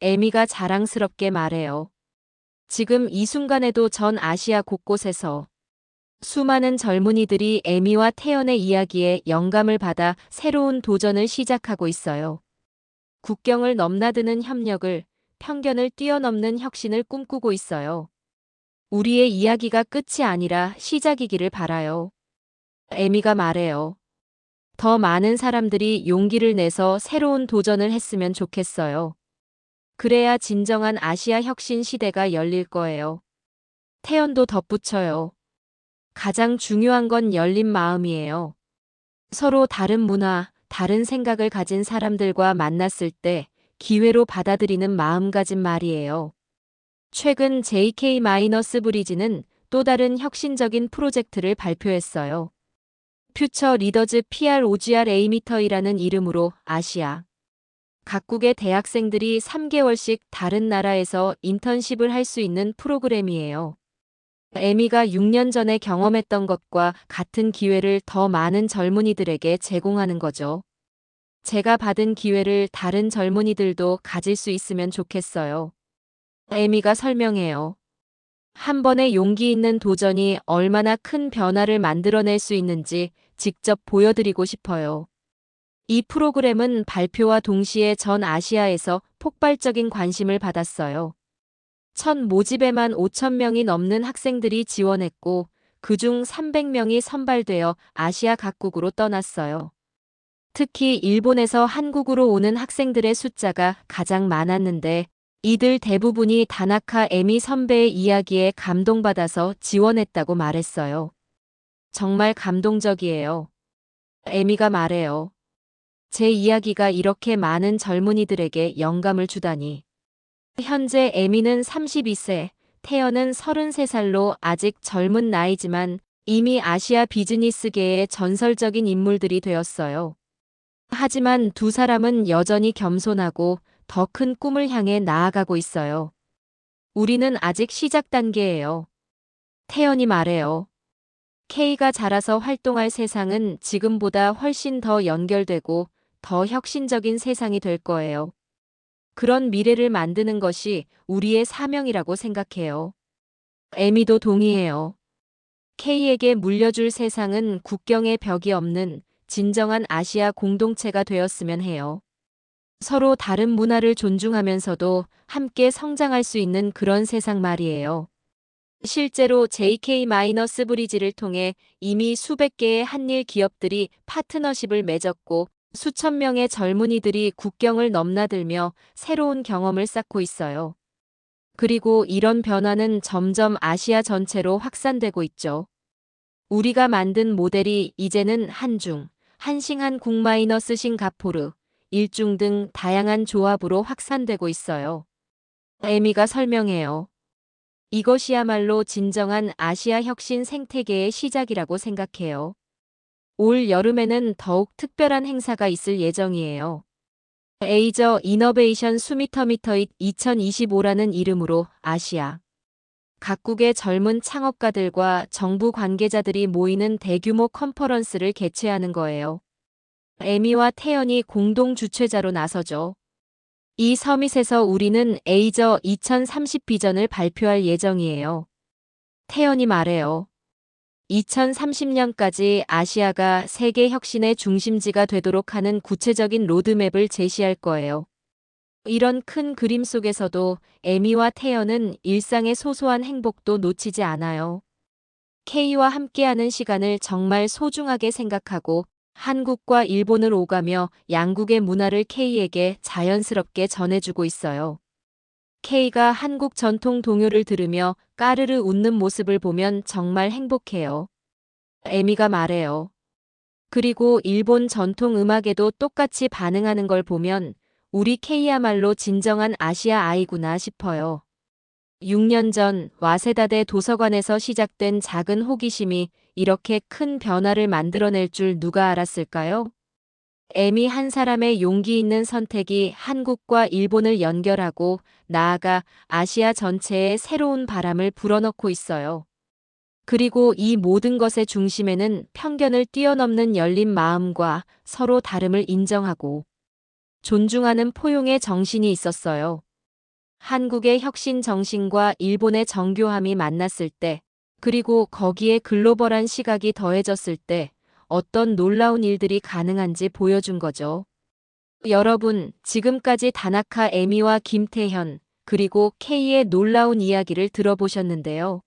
에미가 자랑스럽게 말해요. 지금 이 순간에도 전 아시아 곳곳에서 수많은 젊은이들이 에미와 태연의 이야기에 영감을 받아 새로운 도전을 시작하고 있어요. 국경을 넘나드는 협력을, 편견을 뛰어넘는 혁신을 꿈꾸고 있어요. 우리의 이야기가 끝이 아니라 시작이기를 바라요. 에미가 말해요. 더 많은 사람들이 용기를 내서 새로운 도전을 했으면 좋겠어요. 그래야 진정한 아시아 혁신 시대가 열릴 거예요. 태연도 덧붙여요. 가장 중요한 건 열린 마음이에요. 서로 다른 문화, 다른 생각을 가진 사람들과 만났을 때 기회로 받아들이는 마음가짐 말이에요. 최근 JK-브리지는 또 다른 혁신적인 프로젝트를 발표했어요. 퓨처 리더즈 PROGRA미터이라는 이름으로 아시아 각국의 대학생들이 3개월씩 다른 나라에서 인턴십을 할 수 있는 프로그램이에요. 에미가 6년 전에 경험했던 것과 같은 기회를 더 많은 젊은이들에게 제공하는 거죠. 제가 받은 기회를 다른 젊은이들도 가질 수 있으면 좋겠어요. 에미가 설명해요. 한 번의 용기 있는 도전이 얼마나 큰 변화를 만들어낼 수 있는지 직접 보여드리고 싶어요. 이 프로그램은 발표와 동시에 전 아시아에서 폭발적인 관심을 받았어요. 첫 모집에만 5천 명이 넘는 학생들이 지원했고, 그중 300명이 선발되어 아시아 각국으로 떠났어요. 특히 일본에서 한국으로 오는 학생들의 숫자가 가장 많았는데, 이들 대부분이 다나카 에미 선배의 이야기에 감동받아서 지원했다고 말했어요. 정말 감동적이에요. 에미가 말해요. 제 이야기가 이렇게 많은 젊은이들에게 영감을 주다니. 현재 에미는 32세, 태연은 33살로 아직 젊은 나이지만 이미 아시아 비즈니스계의 전설적인 인물들이 되었어요. 하지만 두 사람은 여전히 겸손하고 더 큰 꿈을 향해 나아가고 있어요. 우리는 아직 시작 단계예요. 태연이 말해요. K가 자라서 활동할 세상은 지금보다 훨씬 더 연결되고 더 혁신적인 세상이 될 거예요. 그런 미래를 만드는 것이 우리의 사명이라고 생각해요. 에미도 동의해요. K에게 물려줄 세상은 국경의 벽이 없는 진정한 아시아 공동체가 되었으면 해요. 서로 다른 문화를 존중하면서도 함께 성장할 수 있는 그런 세상 말이에요. 실제로 JK-브리지를 통해 이미 수백 개의 한일 기업들이 파트너십을 맺었고 수천 명의 젊은이들이 국경을 넘나들며 새로운 경험을 쌓고 있어요. 그리고 이런 변화는 점점 아시아 전체로 확산되고 있죠. 우리가 만든 모델이 이제는 한중, 한싱한국 싱가포르, 일중 등 다양한 조합으로 확산되고 있어요. 에미가 설명해요. 이것이야말로 진정한 아시아 혁신 생태계의 시작이라고 생각해요. 올 여름에는 더욱 특별한 행사가 있을 예정이에요. 에이저 이너베이션 수미터미터잇 2025라는 이름으로 아시아 각국의 젊은 창업가들과 정부 관계자들이 모이는 대규모 컨퍼런스를 개최하는 거예요. 에미와 태연이 공동 주최자로 나서죠. 이 서밋에서 우리는 에이저 2030 비전을 발표할 예정이에요. 태연이 말해요. 2030년까지 아시아가 세계 혁신의 중심지가 되도록 하는 구체적인 로드맵을 제시할 거예요. 이런 큰 그림 속에서도 에미와 태연은 일상의 소소한 행복도 놓치지 않아요. K와 함께하는 시간을 정말 소중하게 생각하고 한국과 일본을 오가며 양국의 문화를 K에게 자연스럽게 전해주고 있어요. K가 한국 전통 동요를 들으며 까르르 웃는 모습을 보면 정말 행복해요. 에미가 말해요. 그리고 일본 전통 음악에도 똑같이 반응하는 걸 보면 우리 K야말로 진정한 아시아 아이구나 싶어요. 6년 전 와세다대 도서관에서 시작된 작은 호기심이 이렇게 큰 변화를 만들어낼 줄 누가 알았을까요? 에미 한 사람의 용기 있는 선택이 한국과 일본을 연결하고 나아가 아시아 전체에 새로운 바람을 불어넣고 있어요. 그리고 이 모든 것의 중심에는 편견을 뛰어넘는 열린 마음과 서로 다름을 인정하고 존중하는 포용의 정신이 있었어요. 한국의 혁신 정신과 일본의 정교함이 만났을 때, 그리고 거기에 글로벌한 시각이 더해졌을 때 어떤 놀라운 일들이 가능한지 보여준 거죠. 여러분, 지금까지 다나카 에미와 김태현, 그리고 K의 놀라운 이야기를 들어보셨는데요.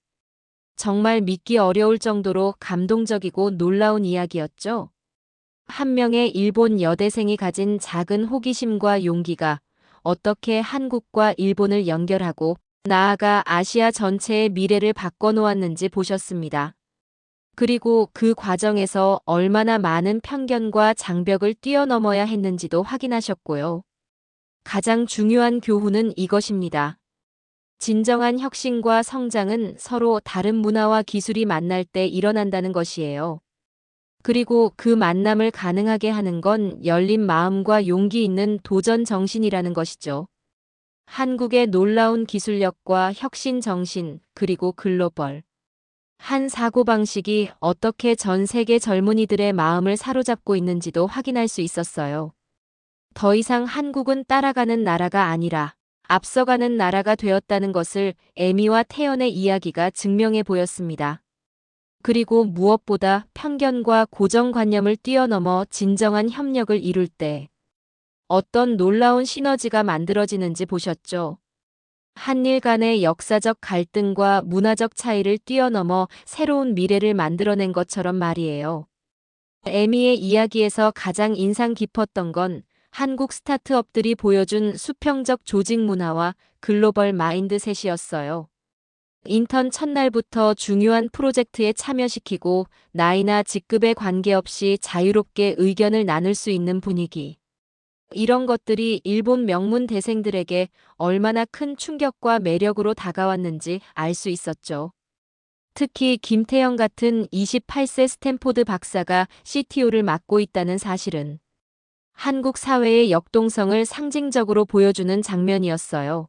정말 믿기 어려울 정도로 감동적이고 놀라운 이야기였죠. 한 명의 일본 여대생이 가진 작은 호기심과 용기가 어떻게 한국과 일본을 연결하고 나아가 아시아 전체의 미래를 바꿔놓았는지 보셨습니다. 그리고 그 과정에서 얼마나 많은 편견과 장벽을 뛰어넘어야 했는지도 확인하셨고요. 가장 중요한 교훈은 이것입니다. 진정한 혁신과 성장은 서로 다른 문화와 기술이 만날 때 일어난다는 것이에요. 그리고 그 만남을 가능하게 하는 건 열린 마음과 용기 있는 도전 정신이라는 것이죠. 한국의 놀라운 기술력과 혁신 정신, 그리고 글로벌 한 사고방식이 어떻게 전 세계 젊은이들의 마음을 사로잡고 있는지도 확인할 수 있었어요. 더 이상 한국은 따라가는 나라가 아니라 앞서가는 나라가 되었다는 것을 에미와 태연의 이야기가 증명해 보였습니다. 그리고 무엇보다 편견과 고정관념을 뛰어넘어 진정한 협력을 이룰 때 어떤 놀라운 시너지가 만들어지는지 보셨죠? 한일 간의 역사적 갈등과 문화적 차이를 뛰어넘어 새로운 미래를 만들어낸 것처럼 말이에요. 에미의 이야기에서 가장 인상 깊었던 건 한국 스타트업들이 보여준 수평적 조직 문화와 글로벌 마인드셋이었어요. 인턴 첫날부터 중요한 프로젝트에 참여시키고 나이나 직급에 관계없이 자유롭게 의견을 나눌 수 있는 분위기. 이런 것들이 일본 명문 대생들에게 얼마나 큰 충격과 매력으로 다가왔는지 알 수 있었죠. 특히 김태형 같은 28세 스탠포드 박사가 CTO를 맡고 있다는 사실은 한국 사회의 역동성을 상징적으로 보여주는 장면이었어요.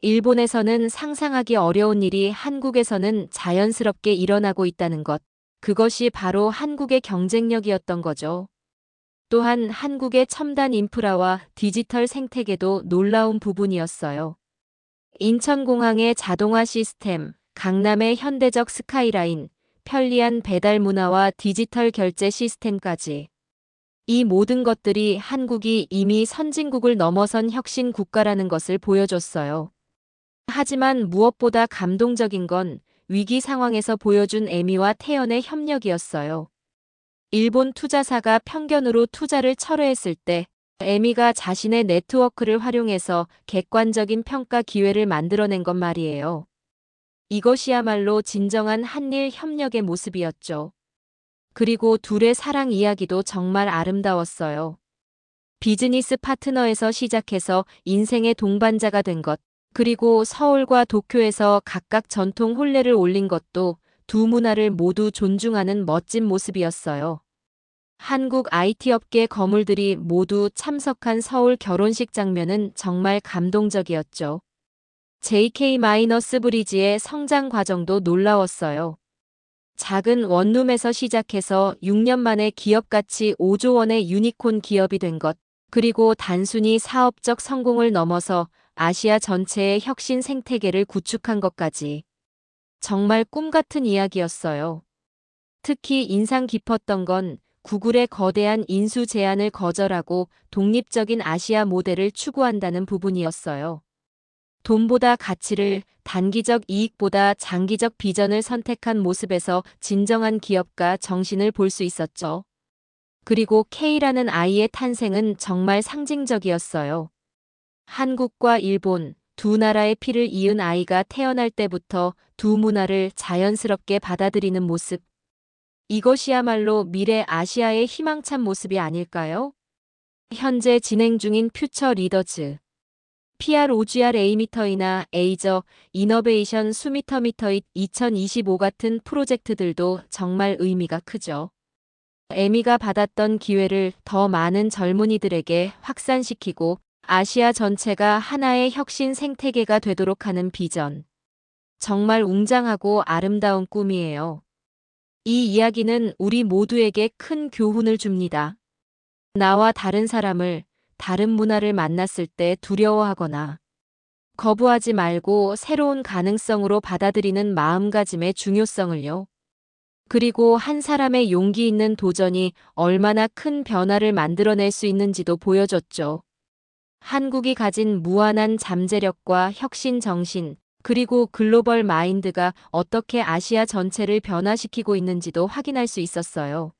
일본에서는 상상하기 어려운 일이 한국에서는 자연스럽게 일어나고 있다는 것. 그것이 바로 한국의 경쟁력이었던 거죠. 또한 한국의 첨단 인프라와 디지털 생태계도 놀라운 부분이었어요. 인천공항의 자동화 시스템, 강남의 현대적 스카이라인, 편리한 배달 문화와 디지털 결제 시스템까지. 이 모든 것들이 한국이 이미 선진국을 넘어선 혁신 국가라는 것을 보여줬어요. 하지만 무엇보다 감동적인 건 위기 상황에서 보여준 에미와 태연의 협력이었어요. 일본 투자사가 편견으로 투자를 철회했을 때 에미가 자신의 네트워크를 활용해서 객관적인 평가 기회를 만들어낸 것 말이에요. 이것이야말로 진정한 한일 협력의 모습이었죠. 그리고 둘의 사랑 이야기도 정말 아름다웠어요. 비즈니스 파트너에서 시작해서 인생의 동반자가 된 것, 그리고 서울과 도쿄에서 각각 전통 혼례를 올린 것도 두 문화를 모두 존중하는 멋진 모습이었어요. 한국 IT 업계 거물들이 모두 참석한 서울 결혼식 장면은 정말 감동적이었죠. JK-브리지의 성장 과정도 놀라웠어요. 작은 원룸에서 시작해서 6년 만에 기업 가치 5조 원의 유니콘 기업이 된 것, 그리고 단순히 사업적 성공을 넘어서 아시아 전체의 혁신 생태계를 구축한 것까지. 정말 꿈 같은 이야기였어요. 특히 인상 깊었던 건 구글의 거대한 인수 제안을 거절하고 독립적인 아시아 모델을 추구한다는 부분이었어요. 돈보다 가치를, 단기적 이익보다 장기적 비전을 선택한 모습에서 진정한 기업가 정신을 볼 수 있었죠. 그리고 K라는 아이의 탄생은 정말 상징적이었어요. 한국과 일본, 두 나라의 피를 이은 아이가 태어날 때부터 두 문화를 자연스럽게 받아들이는 모습. 이것이야말로 미래 아시아의 희망찬 모습이 아닐까요? 현재 진행 중인 퓨처 리더즈, PROGRA미터이나 에이저, 이너베이션 수미터미터잇 2025 같은 프로젝트들도 정말 의미가 크죠. 에미가 받았던 기회를 더 많은 젊은이들에게 확산시키고 아시아 전체가 하나의 혁신 생태계가 되도록 하는 비전. 정말 웅장하고 아름다운 꿈이에요. 이 이야기는 우리 모두에게 큰 교훈을 줍니다. 나와 다른 사람을, 다른 문화를 만났을 때 두려워하거나 거부하지 말고 새로운 가능성으로 받아들이는 마음가짐의 중요성을요. 그리고 한 사람의 용기 있는 도전이 얼마나 큰 변화를 만들어낼 수 있는지도 보여줬죠. 한국이 가진 무한한 잠재력과 혁신 정신, 그리고 글로벌 마인드가 어떻게 아시아 전체를 변화시키고 있는지도 확인할 수 있었어요.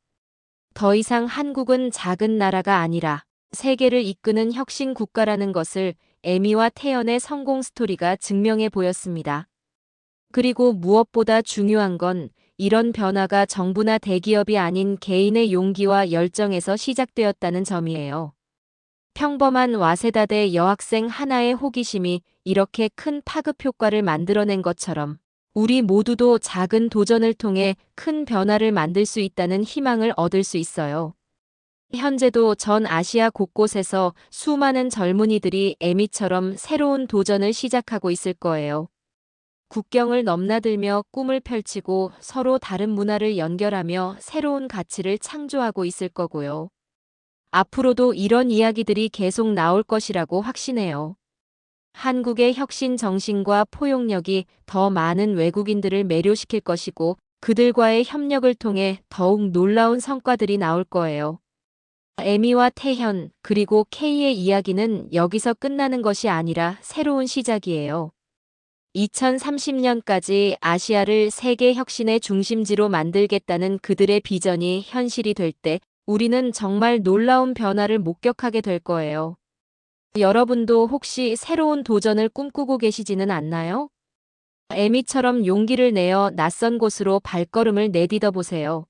더 이상 한국은 작은 나라가 아니라 세계를 이끄는 혁신 국가라는 것을 에미와 태연의 성공 스토리가 증명해 보였습니다. 그리고 무엇보다 중요한 건 이런 변화가 정부나 대기업이 아닌 개인의 용기와 열정에서 시작되었다는 점이에요. 평범한 와세다대 여학생 하나의 호기심이 이렇게 큰 파급 효과를 만들어낸 것처럼 우리 모두도 작은 도전을 통해 큰 변화를 만들 수 있다는 희망을 얻을 수 있어요. 현재도 전 아시아 곳곳에서 수많은 젊은이들이 에미처럼 새로운 도전을 시작하고 있을 거예요. 국경을 넘나들며 꿈을 펼치고 서로 다른 문화를 연결하며 새로운 가치를 창조하고 있을 거고요. 앞으로도 이런 이야기들이 계속 나올 것이라고 확신해요. 한국의 혁신 정신과 포용력이 더 많은 외국인들을 매료시킬 것이고 그들과의 협력을 통해 더욱 놀라운 성과들이 나올 거예요. 에미와 태현, 그리고 K의 이야기는 여기서 끝나는 것이 아니라 새로운 시작이에요. 2030년까지 아시아를 세계 혁신의 중심지로 만들겠다는 그들의 비전이 현실이 될 때 우리는 정말 놀라운 변화를 목격하게 될 거예요. 여러분도 혹시 새로운 도전을 꿈꾸고 계시지는 않나요? 에미처럼 용기를 내어 낯선 곳으로 발걸음을 내디뎌 보세요.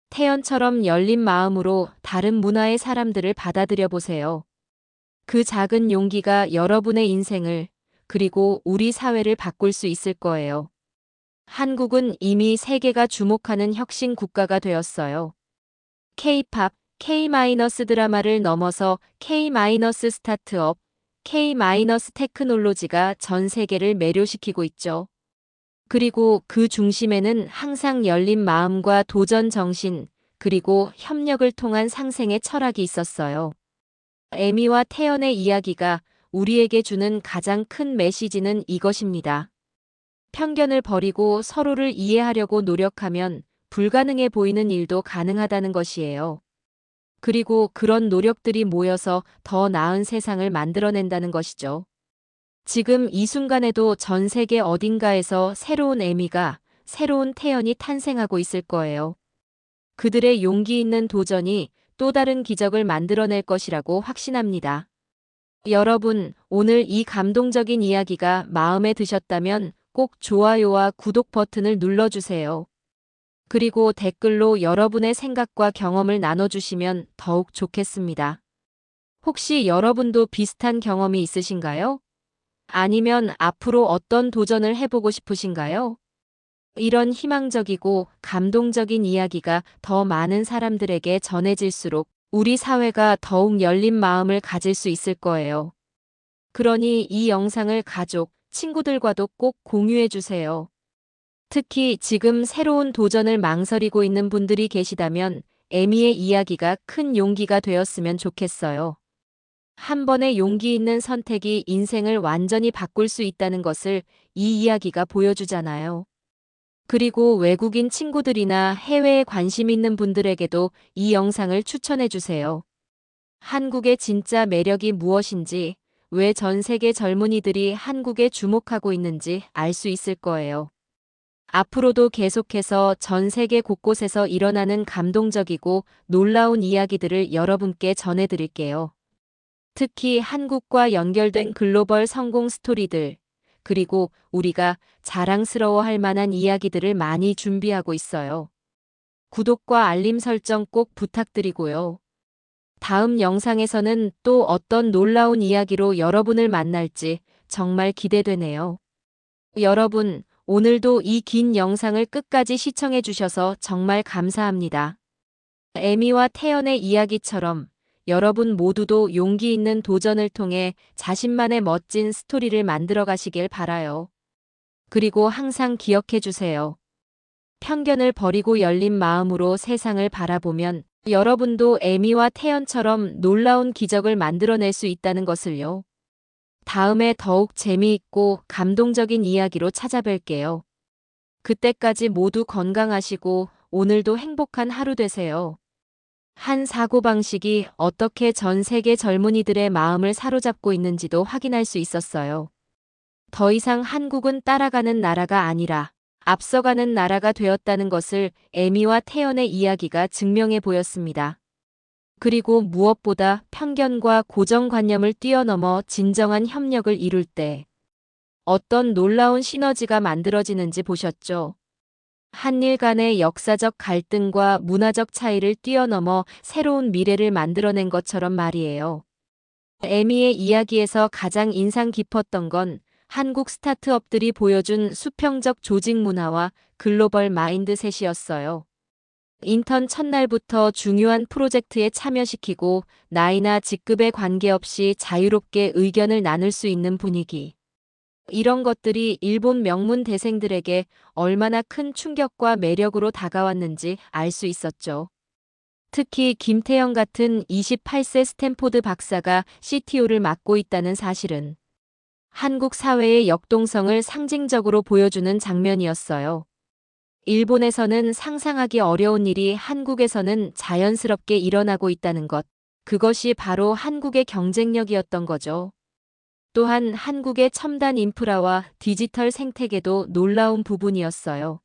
태연처럼 열린 마음으로 다른 문화의 사람들을 받아들여 보세요. 그 작은 용기가 여러분의 인생을, 그리고 우리 사회를 바꿀 수 있을 거예요. 한국은 이미 세계가 주목하는 혁신 국가가 되었어요. K-팝, K-드라마를 넘어서 K-스타트업, K-테크놀로지가 전 세계를 매료시키고 있죠. 그리고 그 중심에는 항상 열린 마음과 도전 정신, 그리고 협력을 통한 상생의 철학이 있었어요. 에미와 태연의 이야기가 우리에게 주는 가장 큰 메시지는 이것입니다. 편견을 버리고 서로를 이해하려고 노력하면 불가능해 보이는 일도 가능하다는 것이에요. 그리고 그런 노력들이 모여서 더 나은 세상을 만들어낸다는 것이죠. 지금 이 순간에도 전 세계 어딘가에서 새로운 에미가, 새로운 태연이 탄생하고 있을 거예요. 그들의 용기 있는 도전이 또 다른 기적을 만들어낼 것이라고 확신합니다. 여러분, 오늘 이 감동적인 이야기가 마음에 드셨다면 꼭 좋아요와 구독 버튼을 눌러주세요. 그리고 댓글로 여러분의 생각과 경험을 나눠주시면 더욱 좋겠습니다. 혹시 여러분도 비슷한 경험이 있으신가요? 아니면 앞으로 어떤 도전을 해보고 싶으신가요? 이런 희망적이고 감동적인 이야기가 더 많은 사람들에게 전해질수록 우리 사회가 더욱 열린 마음을 가질 수 있을 거예요. 그러니 이 영상을 가족, 친구들과도 꼭 공유해 주세요. 특히 지금 새로운 도전을 망설이고 있는 분들이 계시다면 에미의 이야기가 큰 용기가 되었으면 좋겠어요. 한 번의 용기 있는 선택이 인생을 완전히 바꿀 수 있다는 것을 이 이야기가 보여주잖아요. 그리고 외국인 친구들이나 해외에 관심 있는 분들에게도 이 영상을 추천해 주세요. 한국의 진짜 매력이 무엇인지, 왜 전 세계 젊은이들이 한국에 주목하고 있는지 알 수 있을 거예요. 앞으로도 계속해서 전 세계 곳곳에서 일어나는 감동적이고 놀라운 이야기들을 여러분께 전해드릴게요. 특히 한국과 연결된 글로벌 성공 스토리들, 그리고 우리가 자랑스러워할 만한 이야기들을 많이 준비하고 있어요. 구독과 알림 설정 꼭 부탁드리고요. 다음 영상에서는 또 어떤 놀라운 이야기로 여러분을 만날지 정말 기대되네요. 여러분, 오늘도 이 긴 영상을 끝까지 시청해 주셔서 정말 감사합니다. 에미와 태연의 이야기처럼 여러분 모두도 용기 있는 도전을 통해 자신만의 멋진 스토리를 만들어 가시길 바라요. 그리고 항상 기억해 주세요. 편견을 버리고 열린 마음으로 세상을 바라보면 여러분도 에미와 태연처럼 놀라운 기적을 만들어낼 수 있다는 것을요. 다음에 더욱 재미있고 감동적인 이야기로 찾아뵐게요. 그때까지 모두 건강하시고 오늘도 행복한 하루 되세요. 한 사고방식이 어떻게 전 세계 젊은이들의 마음을 사로잡고 있는지도 확인할 수 있었어요. 더 이상 한국은 따라가는 나라가 아니라 앞서가는 나라가 되었다는 것을 에미와 태연의 이야기가 증명해 보였습니다. 그리고 무엇보다 편견과 고정관념을 뛰어넘어 진정한 협력을 이룰 때 어떤 놀라운 시너지가 만들어지는지 보셨죠? 한일 간의 역사적 갈등과 문화적 차이를 뛰어넘어 새로운 미래를 만들어낸 것처럼 말이에요. 에미의 이야기에서 가장 인상 깊었던 건 한국 스타트업들이 보여준 수평적 조직 문화와 글로벌 마인드셋이었어요. 인턴 첫날부터 중요한 프로젝트에 참여시키고 나이나 직급에 관계없이 자유롭게 의견을 나눌 수 있는 분위기. 이런 것들이 일본 명문 대생들에게 얼마나 큰 충격과 매력으로 다가왔는지 알 수 있었죠. 특히 김태형 같은 28세 스탠포드 박사가 CTO를 맡고 있다는 사실은 한국 사회의 역동성을 상징적으로 보여주는 장면이었어요. 일본에서는 상상하기 어려운 일이 한국에서는 자연스럽게 일어나고 있다는 것. 그것이 바로 한국의 경쟁력이었던 거죠. 또한 한국의 첨단 인프라와 디지털 생태계도 놀라운 부분이었어요.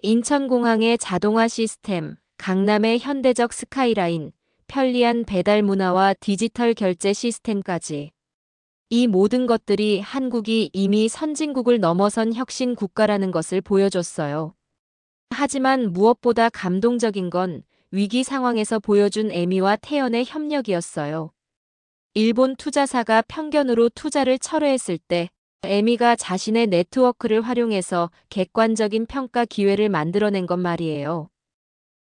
인천공항의 자동화 시스템, 강남의 현대적 스카이라인, 편리한 배달 문화와 디지털 결제 시스템까지. 이 모든 것들이 한국이 이미 선진국을 넘어선 혁신 국가라는 것을 보여줬어요. 하지만 무엇보다 감동적인 건 위기 상황에서 보여준 에미와 태연의 협력이었어요. 일본 투자사가 편견으로 투자를 철회했을 때 에미가 자신의 네트워크를 활용해서 객관적인 평가 기회를 만들어낸 것 말이에요.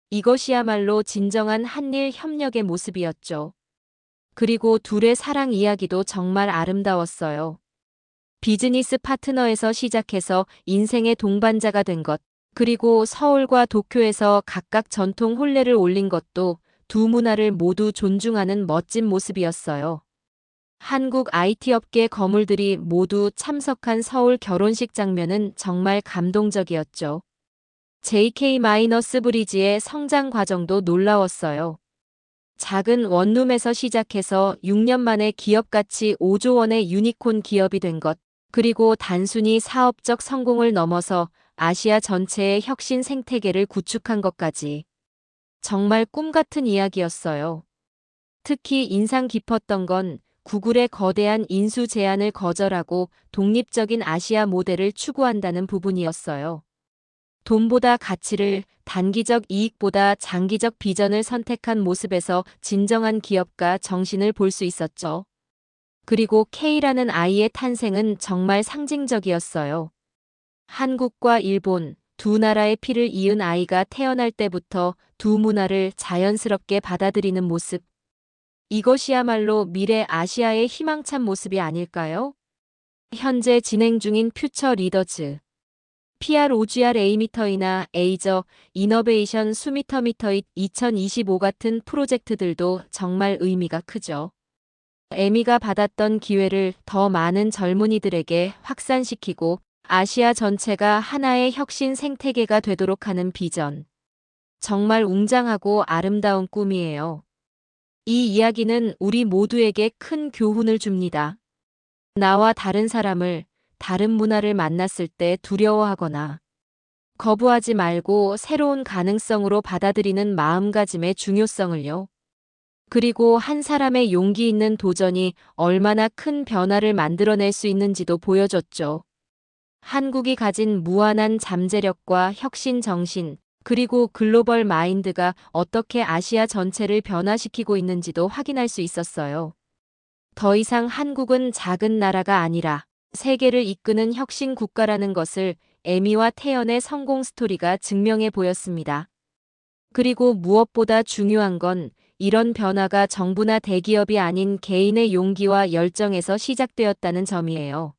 이것이야말로 진정한 한일 협력의 모습이었죠. 그리고 둘의 사랑 이야기도 정말 아름다웠어요. 비즈니스 파트너에서 시작해서 인생의 동반자가 된 것, 그리고 서울과 도쿄에서 각각 전통 혼례를 올린 것도 두 문화를 모두 존중하는 멋진 모습이었어요. 한국 IT 업계 거물들이 모두 참석한 서울 결혼식 장면은 정말 감동적이었죠. JK-브리지의 성장 과정도 놀라웠어요. 작은 원룸에서 시작해서 6년 만에 기업 가치 5조 원의 유니콘 기업이 된 것, 그리고 단순히 사업적 성공을 넘어서 아시아 전체의 혁신 생태계를 구축한 것까지. 정말 꿈 같은 이야기였어요. 특히 인상 깊었던 건 구글의 거대한 인수 제안을 거절하고 독립적인 아시아 모델을 추구한다는 부분이었어요. 돈보다 가치를, 단기적 이익보다 장기적 비전을 선택한 모습에서 진정한 기업가 정신을 볼 수 있었죠. 그리고 K라는 아이의 탄생은 정말 상징적이었어요. 한국과 일본, 두 나라의 피를 이은 아이가 태어날 때부터 두 문화를 자연스럽게 받아들이는 모습. 이것이야말로 미래 아시아의 희망찬 모습이 아닐까요? 현재 진행 중인 퓨처 리더즈, PROGR A미터이나 에이저, 이너베이션 수미터미터잇 2025 같은 프로젝트들도 정말 의미가 크죠. 에미가 받았던 기회를 더 많은 젊은이들에게 확산시키고 아시아 전체가 하나의 혁신 생태계가 되도록 하는 비전. 정말 웅장하고 아름다운 꿈이에요. 이 이야기는 우리 모두에게 큰 교훈을 줍니다. 나와 다른 사람을, 다른 문화를 만났을 때 두려워하거나 거부하지 말고 새로운 가능성으로 받아들이는 마음가짐의 중요성을요. 그리고 한 사람의 용기 있는 도전이 얼마나 큰 변화를 만들어낼 수 있는지도 보여줬죠. 한국이 가진 무한한 잠재력과 혁신 정신, 그리고 글로벌 마인드가 어떻게 아시아 전체를 변화시키고 있는지도 확인할 수 있었어요. 더 이상 한국은 작은 나라가 아니라 세계를 이끄는 혁신 국가라는 것을 에미와 태연의 성공 스토리가 증명해 보였습니다. 그리고 무엇보다 중요한 건 이런 변화가 정부나 대기업이 아닌 개인의 용기와 열정에서 시작되었다는 점이에요.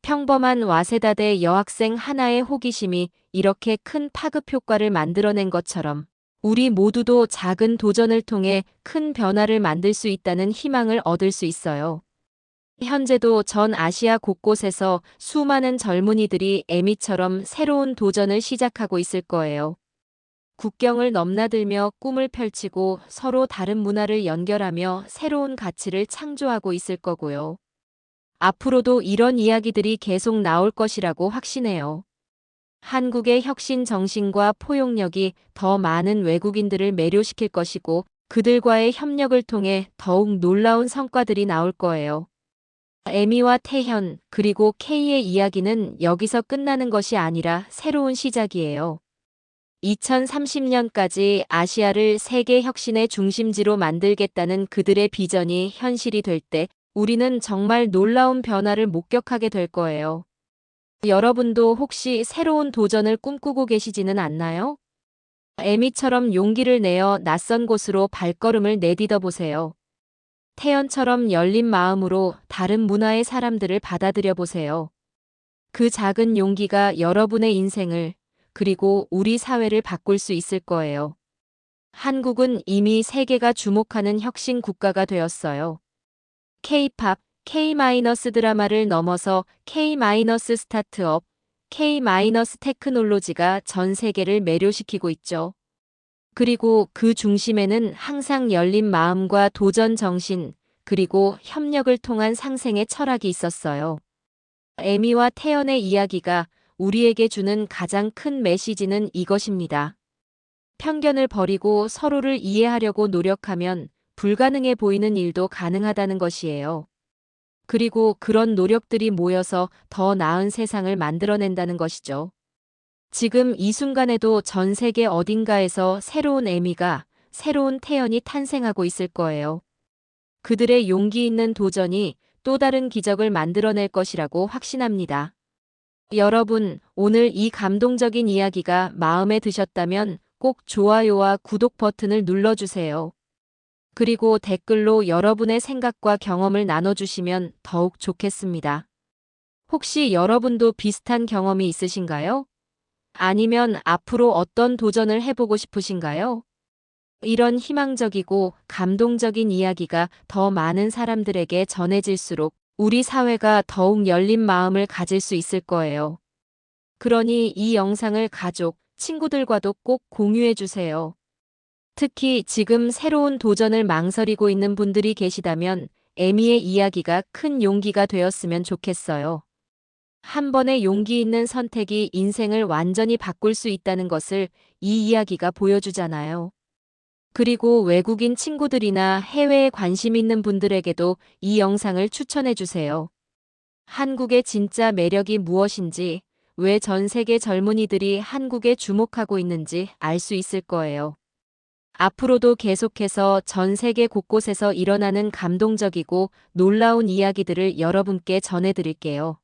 평범한 와세다대 여학생 하나의 호기심이 이렇게 큰 파급 효과를 만들어낸 것처럼 우리 모두도 작은 도전을 통해 큰 변화를 만들 수 있다는 희망을 얻을 수 있어요. 현재도 전 아시아 곳곳에서 수많은 젊은이들이 에미처럼 새로운 도전을 시작하고 있을 거예요. 국경을 넘나들며 꿈을 펼치고 서로 다른 문화를 연결하며 새로운 가치를 창조하고 있을 거고요. 앞으로도 이런 이야기들이 계속 나올 것이라고 확신해요. 한국의 혁신 정신과 포용력이 더 많은 외국인들을 매료시킬 것이고 그들과의 협력을 통해 더욱 놀라운 성과들이 나올 거예요. 에미와 태현, 그리고 K의 이야기는 여기서 끝나는 것이 아니라 새로운 시작이에요. 2030년까지 아시아를 세계 혁신의 중심지로 만들겠다는 그들의 비전이 현실이 될 때 우리는 정말 놀라운 변화를 목격하게 될 거예요. 여러분도 혹시 새로운 도전을 꿈꾸고 계시지는 않나요? 에미처럼 용기를 내어 낯선 곳으로 발걸음을 내디뎌 보세요. 태연처럼 열린 마음으로 다른 문화의 사람들을 받아들여 보세요. 그 작은 용기가 여러분의 인생을, 그리고 우리 사회를 바꿀 수 있을 거예요. 한국은 이미 세계가 주목하는 혁신 국가가 되었어요. K-팝, K- 드라마를 넘어서 K- 스타트업, K- 테크놀로지가 전 세계를 매료시키고 있죠. 그리고 그 중심에는 항상 열린 마음과 도전 정신, 그리고 협력을 통한 상생의 철학이 있었어요. 에미와 태연의 이야기가 우리에게 주는 가장 큰 메시지는 이것입니다. 편견을 버리고 서로를 이해하려고 노력하면 불가능해 보이는 일도 가능하다는 것이에요. 그리고 그런 노력들이 모여서 더 나은 세상을 만들어낸다는 것이죠. 지금 이 순간에도 전 세계 어딘가에서 새로운 에미가, 새로운 태연이 탄생하고 있을 거예요. 그들의 용기 있는 도전이 또 다른 기적을 만들어낼 것이라고 확신합니다. 여러분, 오늘 이 감동적인 이야기가 마음에 드셨다면 꼭 좋아요와 구독 버튼을 눌러주세요. 그리고 댓글로 여러분의 생각과 경험을 나눠주시면 더욱 좋겠습니다. 혹시 여러분도 비슷한 경험이 있으신가요? 아니면 앞으로 어떤 도전을 해보고 싶으신가요? 이런 희망적이고 감동적인 이야기가 더 많은 사람들에게 전해질수록 우리 사회가 더욱 열린 마음을 가질 수 있을 거예요. 그러니 이 영상을 가족, 친구들과도 꼭 공유해 주세요. 특히 지금 새로운 도전을 망설이고 있는 분들이 계시다면 에미의 이야기가 큰 용기가 되었으면 좋겠어요. 한 번의 용기 있는 선택이 인생을 완전히 바꿀 수 있다는 것을 이 이야기가 보여주잖아요. 그리고 외국인 친구들이나 해외에 관심 있는 분들에게도 이 영상을 추천해 주세요. 한국의 진짜 매력이 무엇인지, 왜 전 세계 젊은이들이 한국에 주목하고 있는지 알 수 있을 거예요. 앞으로도 계속해서 전 세계 곳곳에서 일어나는 감동적이고 놀라운 이야기들을 여러분께 전해드릴게요.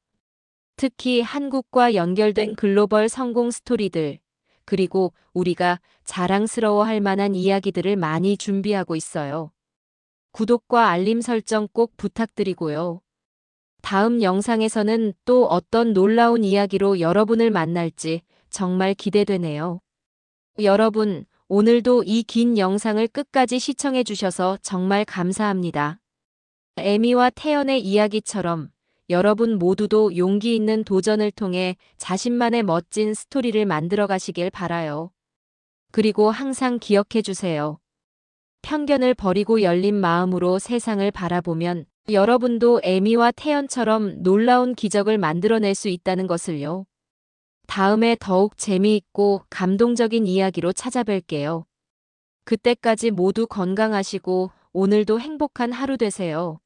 특히 한국과 연결된 글로벌 성공 스토리들, 그리고 우리가 자랑스러워할 만한 이야기들을 많이 준비하고 있어요. 구독과 알림 설정 꼭 부탁드리고요. 다음 영상에서는 또 어떤 놀라운 이야기로 여러분을 만날지 정말 기대되네요. 여러분, 오늘도 이 긴 영상을 끝까지 시청해 주셔서 정말 감사합니다. 에미와 태연의 이야기처럼 여러분 모두도 용기 있는 도전을 통해 자신만의 멋진 스토리를 만들어 가시길 바라요. 그리고 항상 기억해 주세요. 편견을 버리고 열린 마음으로 세상을 바라보면 여러분도 에미와 태연처럼 놀라운 기적을 만들어낼 수 있다는 것을요. 다음에 더욱 재미있고 감동적인 이야기로 찾아뵐게요. 그때까지 모두 건강하시고 오늘도 행복한 하루 되세요.